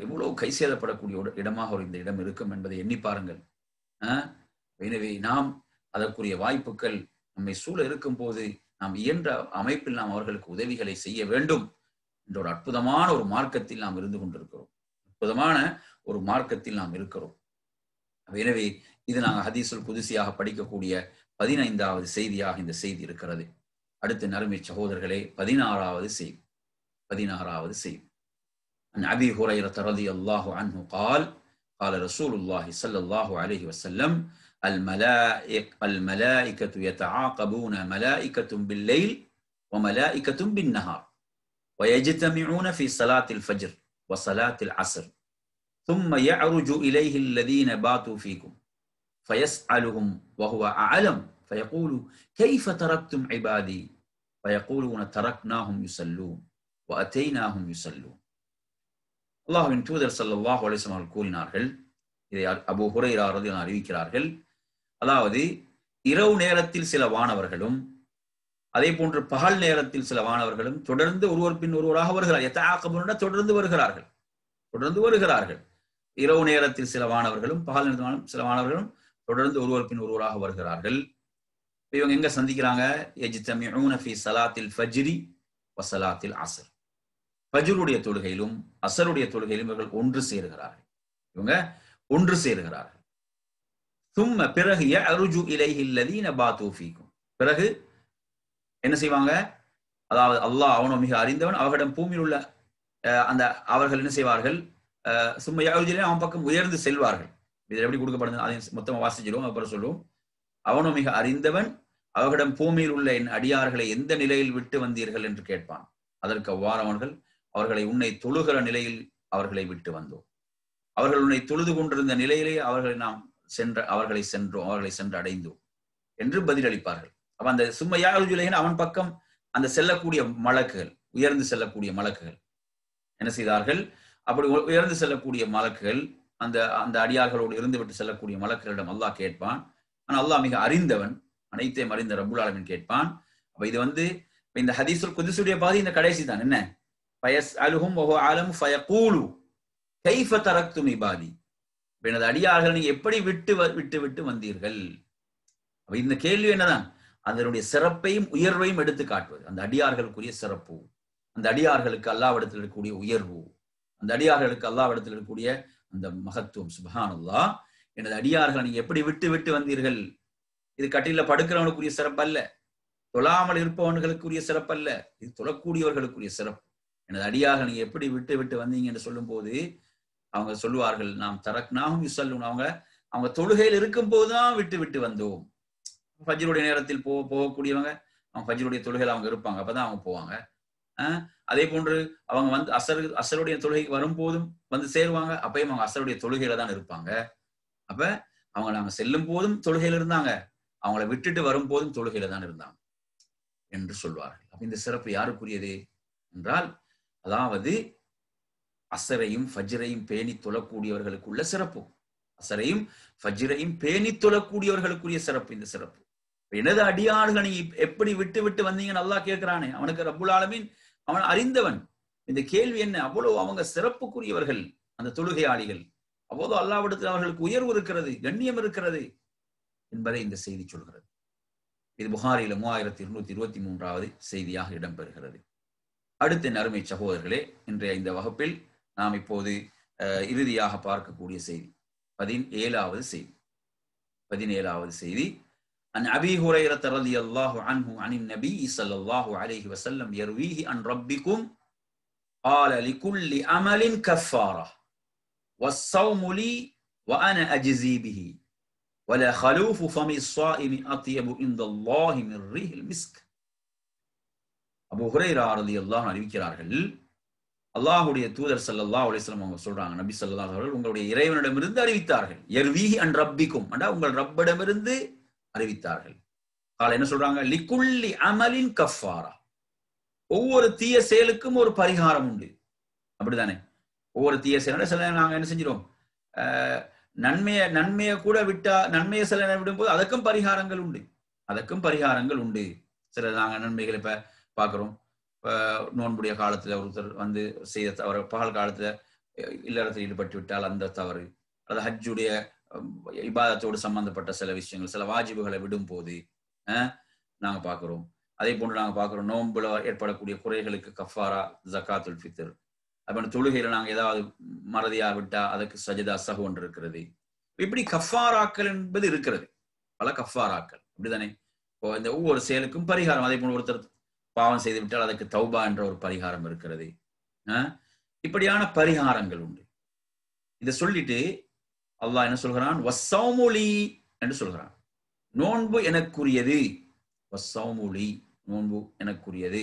எவ்வளவு கை சேதப்படக்கூடிய இடமாக இந்த இடம் இருக்கும் என்பதை எண்ணி பாருங்கள். எனவே நாம் அதற்குரிய வாய்ப்புகள் நம்மை சூழ இருக்கும் போது நாம் இயன்ற அமைப்பில் நாம் அவர்களுக்கு உதவிகளை செய்ய வேண்டும் என்ற ஒரு அற்புதமான ஒரு மார்க்கத்தில் நாம் இருந்து கொண்டிருக்கிறோம். அற்புதமான ஒரு மார்க்கத்தில் நாம் இருக்கிறோம். எனவே இது நாங்கள் ஹதீஸுல் குதுசியாக படிக்கக்கூடிய 15வது செய்தியாக இந்த செய்தி இருக்கிறது. அடுத்து நறுமை சகோதரர்களே, 16வது செய்தி. عن أبي هريرة رضي الله عنه قال قال رسول الله صلى الله عليه وسلم الملائكة يتعاقبون ملائكة بالليل وملائكة بالنهار ويجتمعون في صلاة الفجر وصلاة العصر ثم يعرج إليه الذين باتوا فيكم فيسألهم وهو أعلم فيقول كيف تركتم عبادي فيقولون تركناهم يصلون وأتيناهم يصلون. அல்லாஹ்வின் தூதர் ஸல்லல்லாஹு அலைஹி வஸல்லம் அவர்கள் கூறினார்கள், இதை அபூ ஹுரைரா ரலியல்லாஹு அன்ஹு அறிவிக்கிறார்கள், அதாவது இரவு நேரத்தில் சில வானவர்களும் அதே போன்று பகல் நேரத்தில் சில வானவர்களும் தொடர்ந்து ஒருவர் பின் ஒருவராக வருகிறார். யதஆகபூன தொடர்ந்து வருகிறார்கள். இரவு நேரத்தில் சில வானவர்களும் பகல் நேரத்தில் சில வானவர்களும் தொடர்ந்து ஒருவர் பின் ஒருவராக வருகிறார்கள். இவங்க எங்க சந்திக்கிறாங்க? யஜ்தமிஊன ஃபீ ஸலாத்தில் ஃபஜ்ரி வ ஸலாத்தில் அஸ்ர். ஃபஜ்ருடைய தொழுகையிலும் அஸ்ருடைய தொழுகையிலும் இவர்கள் ஒன்று சேருகிறார்கள். ثم பிறகு யஅருஜு இலைஹி அல்லதீன பாது ஃபீக்கும். பிறகு என்ன செய்வாங்க? அதாவது அல்லாஹ் அவனோ மிக அறிந்தவன், அவர்களிடம் பூமியில் உள்ள அந்த அவர்கள் என்ன செய்வார்கள்? சும்மா யஅருஜு அவன் பக்கம் உயர்ந்து செல்வார்கள். இது எப்படி கொடுக்கப்படுது அதை மொத்தமா வாசிச்சிடுவோம், அப்புறம் சொல்லுவோம். அவனோ மிக அறிந்தவன், அவர்களிடம் பூமியில் உள்ள என் அடியார்களை எந்த நிலையில் விட்டு வந்தீர்கள் என்று கேட்பான். அதற்கு அவ்வாறவர்கள் அவர்களை உன்னை தொழுகிற நிலையில் அவர்களை விட்டு வந்தோம், அவர்கள் உன்னை தொழுது கொண்டிருந்த நிலையிலே அவர்களை சென்று அடைந்தோம் என்று பதிலளிப்பார்கள். அப்ப அந்த சும்மையா அவன் பக்கம் அந்த செல்லக்கூடிய மலக்குகள், உயர்ந்து செல்லக்கூடிய மலக்குகள் என்ன செய்தார்கள்? அப்படி உயர்ந்து செல்லக்கூடிய மலக்குகள் அந்த அந்த அடியார்களோடு இருந்து விட்டு செல்லக்கூடிய மலக்குகளிடம் அல்லாஹ் கேட்பான். ஆனா அல்லாஹ் மிக அறிந்தவன், அனைத்தையும் அறிந்த ரப்புல் ஆலமீன் கேட்பான். அப்ப இது இந்த ஹதீஸுல் குதுஸுடைய பாதி இந்த கடைசி தான். என்ன? ஃபயஸ்அலுஹும் வஹுவ அலமு ஃபயகூலு கைஃப தரக்தும் இபாதி. எனது அடியார்கள் நீங்க எப்படி விட்டு வந்தீர்கள்? அப்ப இந்த கேள்வி என்னதான்? அதனுடைய சிறப்பையும் உயர்வையும் எடுத்து காட்டுவது. அந்த அடியார்களுக்குரிய சிறப்பு, அந்த அடியார்களுக்கு அல்லாஹ்விடத்தில் இருக்கக்கூடிய உயர்வு, அந்த அடியார்களுக்கு அல்லாஹ்விடத்தில் இருக்கக்கூடிய அந்த மகத்துவம். சுப்ஹானல்லாஹ். எனது அடியார்கள் நீங்க எப்படி விட்டு வந்தீர்கள்? இது கட்டில படுக்கிறவனுக்குரிய சிறப்பு அல்ல, தொழாமல் இருப்பவர்களுக்குரிய சிறப்பு அல்ல, இது தொழக்கூடியவர்களுக்குரிய சிறப்பு. எனது அடியார்கள் நீங்க எப்படி விட்டு வந்தீங்க என்று சொல்லும் போது அவங்க சொல்லுவார்கள், நாம் தரக்னாஹும் யுஸல்லூன். அவங்க தொழுகையில் இருக்கும் போதுதான் விட்டு வந்தோம். ஃபஜ்ருடைய நேரத்தில் போகக்கூடியவங்க அவங்க ஃபஜ்ருடைய தொழுகையில் அவங்க இருப்பாங்க, அப்பதான் அவங்க போவாங்க. அதே போன்று அவங்க அசருடைய தொழுகைக்கு வரும்போதும் வந்து சேருவாங்க, அப்பயும் அவங்க அசருடைய தொழுகையில தான் இருப்பாங்க. அப்ப அவங்க நாங்க செல்லும் போதும் தொழுகையில இருந்தாங்க, அவங்கள விட்டுட்டு வரும்போதும் தொழுகையில தான் இருந்தாங்க என்று சொல்வார்கள். அப்ப இந்த சிறப்பு யாருக்குரியது என்றால், அதாவது அசரையும் ஃபஜ்ரையும் பேணி தொழக்கூடியவர்களுக்குள்ள சிறப்பு, அசரையும் ஃபஜ்ரையும் பேணி தொழக்கூடியவர்களுக்குரிய சிறப்பு இந்த சிறப்பு. எனது அடியார்கள் நீ எப்படி விட்டு வந்தீங்கன்னு அல்லாஹ் கேட்கிறானே, அவனுக்கு ரப்புல் ஆலமீன் அவன் அறிந்தவன். இந்த கேள்வி என்ன? அவ்வளவு அவங்க சிறப்புக்குரியவர்கள் அந்த தொழுகையாளிகள், அவ்வளவு அல்லாஹ்விடத்தில் அவர்களுக்கு உயர்வு இருக்கிறது, கண்ணியம் இருக்கிறது என்பதை இந்த செய்தி சொல்கிறது. இது புகாரில 3223வது செய்தியாக இடம்பெறுகிறது. அடுத்த அருமை சகோதரர்களே, இன்றைய இந்த வகுப்பில் நாம் இப்போது இறுதியாக பார்க்கக்கூடிய செய்தி 17வது செய்தி. عن أبي هريرة رضي الله عنه عن النبي صلى الله عليه وسلم يرويه عن ربكم قال لكل عمل كفارة والصوم لي وأنا أجزي به ولا خلوف فم الصائم أطيب عند الله من ريح المسك. அபூ ஹுரைரா ரலியல்லாஹு அன்ஹு அறிவிக்கிறார்கள், அல்லாஹ்வுடைய தூதர் ஸல்லல்லாஹு அலைஹி வஸல்லம் அவங்க சொல்றாங்க, நபி ஸல்லல்லாஹு அலைஹி வஸல்லம் உங்களுடைய இறைவனிடமிருந்து அறிவித்தார்கள். யர்வீஹி அன் ரப்பிக்கும், உங்கள் ரப்பிடமிருந்து அறிவித்தார்கள். கால என்ன சொல்றாங்க? லிகுல்லி அமலின் கஃபாரா, ஒவ்வொரு தீய செயலுக்கும் ஒரு பரிகாரம் உண்டு. அப்படித்தானே? ஒவ்வொரு தீய செயல் சில நாங்க என்ன செஞ்சிடும், நன்மையை கூட விட்டா, நன்மையை சில விடும்போது அதற்கும் பரிகாரங்கள் உண்டு. சில நாங்க நன்மைகளை இப்ப பார்க்கிறோம். நோன்புடைய காலத்துல ஒருத்தர் வந்து செய்த தவறு, பகல் காலத்துல இல்லறத்தில் ஈடுபட்டு விட்டால் அந்த தவறு, அல்லது ஹஜ்ஜுடைய இபாதத்தோடு சம்பந்தப்பட்ட சில விஷயங்கள், சில வாஜிபுகளை விடும் போது நாங்க பார்க்கிறோம். அதே போன்று நாங்க பார்க்கிறோம், நோன்புல ஏற்படக்கூடிய குறைகளுக்கு கஃபாரா ஜகாத்துல் ஃபித்ர். அப்ப தொழுகையில நாங்க ஏதாவது மறதியா விட்டா அதுக்கு சஜதா சஹு ஒன்று இருக்கிறது. இப்படி கஃபாராக்கள் என்பது இருக்கிறது, பல கஃபாராக்கள். அப்படித்தானே? இந்த ஒவ்வொரு செயலுக்கும் பரிகாரம். அதே போன்று ஒருத்தர் பாவம் செய்து விட்டால் அதுக்கு தௌபா என்ற ஒரு பரிகாரம் இருக்கிறது. இப்படியான பரிகாரங்கள் உண்டு. இதை சொல்லிட்டு அல்லாஹ் என்ன சொல்கிறான்? வஸ்ஸௌமுலி என்று சொல்கிறான். நோன்பு எனக்குரியது. வஸ்ஸௌமுலி, நோன்பு எனக்குரியது,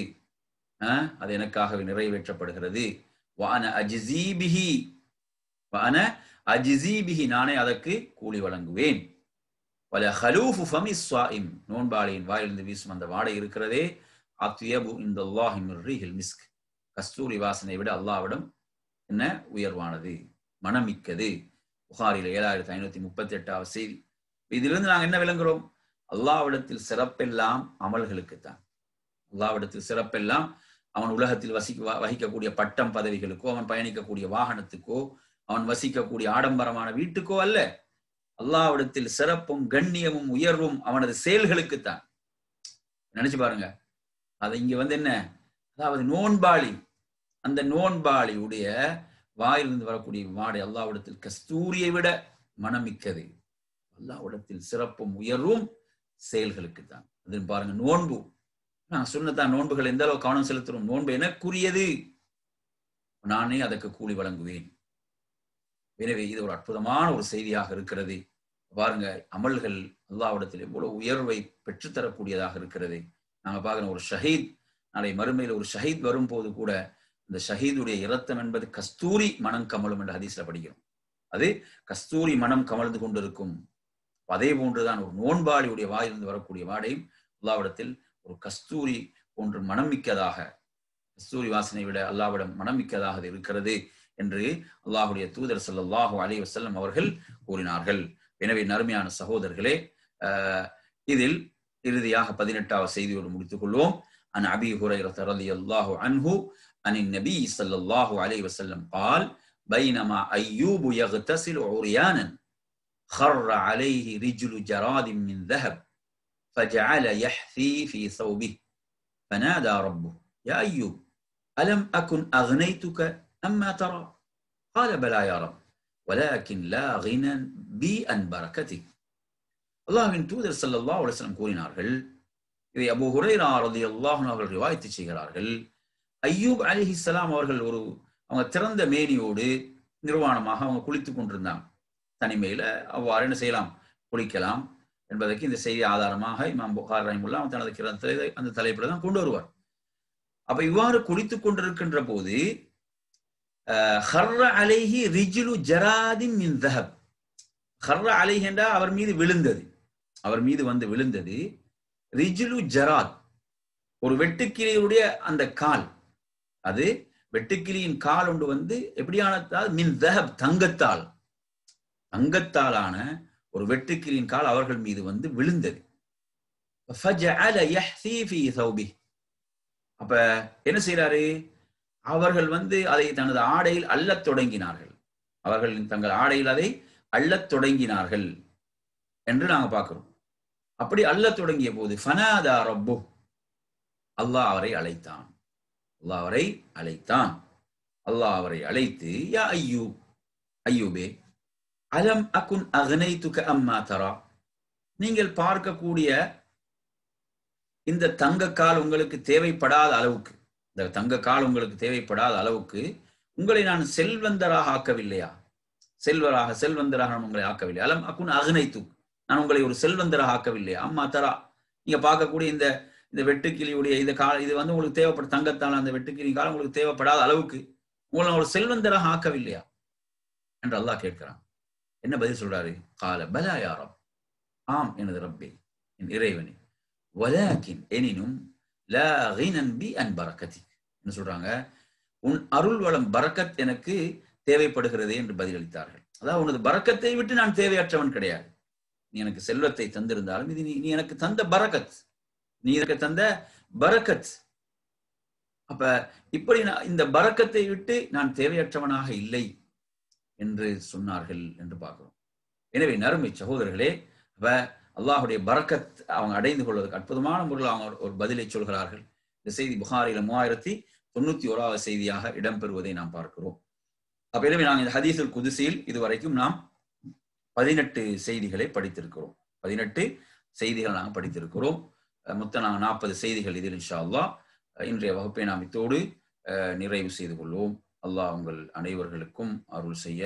அது எனக்காகவே நிறைவேற்றப்படுகிறது. வஅன அஜ்ஸீ பிஹி, வஅன அஜ்ஸீ பிஹி, நானே அதற்கு கூலி வழங்குவேன். வல ஹலூஃபு ஃபமிஸ் ஸாயிம், நோன்பாளியின் வாயிலிருந்து வீசும் அந்த வாடை இருக்கிறதே, அத்யபு இன்தல்லாஹி மின் ரீஹில் மிஸ்க், கஸ்தூரி வாசனை விட அல்லாஹ்விடம் என்ன உயர்வானது, மனமிக்கது. புகாரில் 7538 செய்தி. இதிலிருந்து நாங்கள் என்ன விளங்குறோம்? அல்லாஹ்விடத்தில் சிறப்பெல்லாம் அமல்களுக்குத்தான். அல்லாஹ்விடத்தில் சிறப்பெல்லாம் அவன் உலகத்தில் வகிக்கக்கூடிய பட்டம் பதவிகளுக்கோ, அவன் பயணிக்கக்கூடிய வாகனத்துக்கோ, அவன் வசிக்கக்கூடிய ஆடம்பரமான வீட்டுக்கோ அல்ல. அல்லாஹ்விடத்தில் சிறப்பும் கண்ணியமும் உயர்வும் அவனது செயல்களுக்குத்தான். நினைச்சு பாருங்க. அது இங்க என்ன, அதாவது நோன்பாளி, அந்த நோன்பாளியுடைய வாயிலிருந்து வரக்கூடிய வாடை அல்லாஹ்விடத்தில் கஸ்தூரியை விட மனமிக்கது. அல்லாஹ்விடத்தில் சிறப்பும் உயர்வும் செயல்களுக்குத்தான். அது பாருங்க, நோன்பு நான் சொன்னதான், நோன்புகள் எந்த அளவு கவனம் செலுத்துறோம். நோன்பு எனக்குரியது, நானே அதற்கு கூலி வழங்குவேன். எனவே இது ஒரு அற்புதமான ஒரு செய்தியாக இருக்கிறது. பாருங்க, அமல்கள் அல்லாஹ்விடத்தில் எவ்வளவு உயர்வை பெற்றுத்தரக்கூடியதாக இருக்கிறது. நாங்க பார்க்கிறோம், ஒரு ஷஹீத், நாளை மறுமையில் ஒரு ஷஹீத் வரும்போது கூட இந்த ஷஹீதுடைய இரத்தம் என்பது கஸ்தூரி மனம் கமலும் என்று ஹதீஸ்ல படிக்கிறோம். அது கஸ்தூரி மனம் கமழ்ந்து கொண்டிருக்கும். அதே போன்றுதான் ஒரு நோன்பாளியுடைய வாயிலிருந்து வரக்கூடிய வாடையும் அல்லாஹ்விடத்தில் ஒரு கஸ்தூரி போன்று மனமிக்கதாக, கஸ்தூரி வாசனை விட அல்லாஹ்விடம் மனமிக்கதாக இருக்கிறது என்று அல்லாஹ்வுடைய தூதர் ஸல்லல்லாஹு அலைஹி வஸல்லம் அவர்கள் கூறினார்கள். எனவே நறுமையான சகோதரர்களே, இதில் இறுதியாக 18வது செய்தியோடு முடித்துக் கொள்வோம். அன் அபீ ஹுரைரா ரலியல்லாஹு அன்ஹு அனின் நபி ஸல்லல்லாஹு அலைஹி வஸல்லம் قال بينما أيوب يغتسل عريانا خر عليه رجل جراد من ذهب فجعل يحثي في ثوبه فنادى ربه يا أيوب ألم أكن أغنيتك أما ترى قال بلى يا رب ولكن لا غنى بي عن بركتك. அல்லாஹ்வின் தூதர் ஸல்லல்லாஹு அலைஹி வஸல்லம் கூறினார்கள். இதை அபூ ஹுரைரா ரலியல்லாஹு அன்ஹு அவர்கள் ரிவாயத் செய்கிறார்கள். அய்யூப் அலைஹிஸ்ஸலாம் அவர்கள் அவங்க திறந்த மேனியோடு நிர்வாணமாக அவங்க குளித்துக் கொண்டிருந்தாங்க. தனிமையில அவ்வாறு என்ன செய்யலாம், குளிக்கலாம் என்பதற்கு இந்த செய்தி ஆதாரமாக இமாம் புகாரி ரஹிமஹுல்லாஹ் தனது கிரந்தத்தை அந்த தலைப்பில் தான் கொண்டு வருவார். அப்ப இவ்வாறு குளித்துக் கொண்டிருக்கின்ற போது ஹர்ர அலைஹி ரிஜ்லு ஜராதின் மின் தஹப், ஹர்ர அலைஹி என்றால் அவர் மீது விழுந்தது, அவர் மீது விழுந்தது. ரிஜ்லு ஜராத், ஒரு வெட்டுக்கிளியுடைய அந்த கால், அது வெட்டுக்கிளியின் கால் ஒன்று எப்படியானதால் மின் தஹப், தங்கத்தால், தங்கத்தாலான ஒரு வெட்டுக்கிளியின் கால் அவர்கள் மீது விழுந்தது. அப்ப என்ன செய்யறாரு, அவர்கள் அதை தனது ஆடையில் அள்ளத் தொடங்கினார்கள். அவர்கள் தங்கள் ஆடையில் அதை அள்ளத் தொடங்கினார்கள் என்று நாங்க பார்க்கிறோம். அப்படி அள்ளத் தொடங்கிய போது ஃபனாதா ரப்பு, அல்லாஹ் அவரை அழைத்தான். அல்லாஹ் அவரை அழைத்தான். அல்லாஹ் அவரை அழைத்து யா அய்யூப், அய்யூபே, அலம் அகுன் அக்னைதுக அம்மா தரா, நீங்கள் பார்க்கக்கூடிய இந்த தங்கக்கால் உங்களுக்கு தேவைப்படாத அளவுக்கு, இந்த தங்கக்கால் உங்களுக்கு தேவைப்படாத அளவுக்கு உங்களை நான் செல்வந்தராக ஆக்கவில்லையா? செல்வந்தராக நான் உங்களை ஆக்கவில்லை. அலம் அகுன் அக்னைது, நான் உங்களை ஒரு செல்வந்தராக ஆக்கவில்லையா? அம்மா தரா, நீங்க பார்க்கக்கூடிய இந்த வெட்டுக்கிளியுடைய இந்த கால், இது உங்களுக்கு தேவைப்பட்ட தங்கத்தால் அந்த வெட்டுக்கிளி காலம் உங்களுக்கு தேவைப்படாத அளவுக்கு உங்களை ஒரு செல்வந்தராக ஆக்கவில்லையா என்று அல்லாஹ் கேட்கிறான். என்ன பதில் சொல்றாரு? கால பலா யா ரப், ஆம் எனது ரப்பே, என் இறைவனே, வலாக்கின் எனினும் லா கினன் பி அன் பரக்கத்திக், என்ன சொல்றாங்க, உன் அருள் வளம் பரக்கத் எனக்கு தேவைப்படுகிறது என்று பதிலளித்தார்கள். அதாவது உனது பரக்கத்தை விட்டு நான் தேவையற்றவன் கிடையாது. நீ எனக்கு செல்வத்தை தந்திருந்தாலும் இது நீ எனக்கு தந்த பரக்கத், நீ எனக்கு தந்த பரக்கத். அப்ப இப்படி இந்த பரக்கத்தை விட்டு நான் தேவையற்றவனாக இல்லை என்று சொன்னார்கள் என்று பார்க்கிறோம். எனவே நறுமை சகோதரர்களே, அப்ப அல்லாஹுடைய பரக்கத் அவங்க அடைந்து கொள்வதற்கு அற்புதமான முறையில் அவங்க ஒரு பதிலை சொல்கிறார்கள். இந்த செய்தி புகாரில 3091வது செய்தியாக இடம்பெறுவதை நாம் பார்க்கிறோம். அப்ப எனவே நாங்கள் இந்த ஹதீஸுல் குதுசியில் இதுவரைக்கும் நாம் 18 செய்திகளை படித்திருக்கிறோம். 18 செய்திகள் நாங்கள் படித்திருக்கிறோம். மொத்தம் நாங்கள் 40 செய்திகள் இதில் இன்ஷா அல்லாஹ் இன்றைய வகுப்பை நாம் இத்தோடு நிறைவு செய்து கொள்வோம். அல்லாஹ் உங்கள் அனைவர்களுக்கும் அருள் செய்ய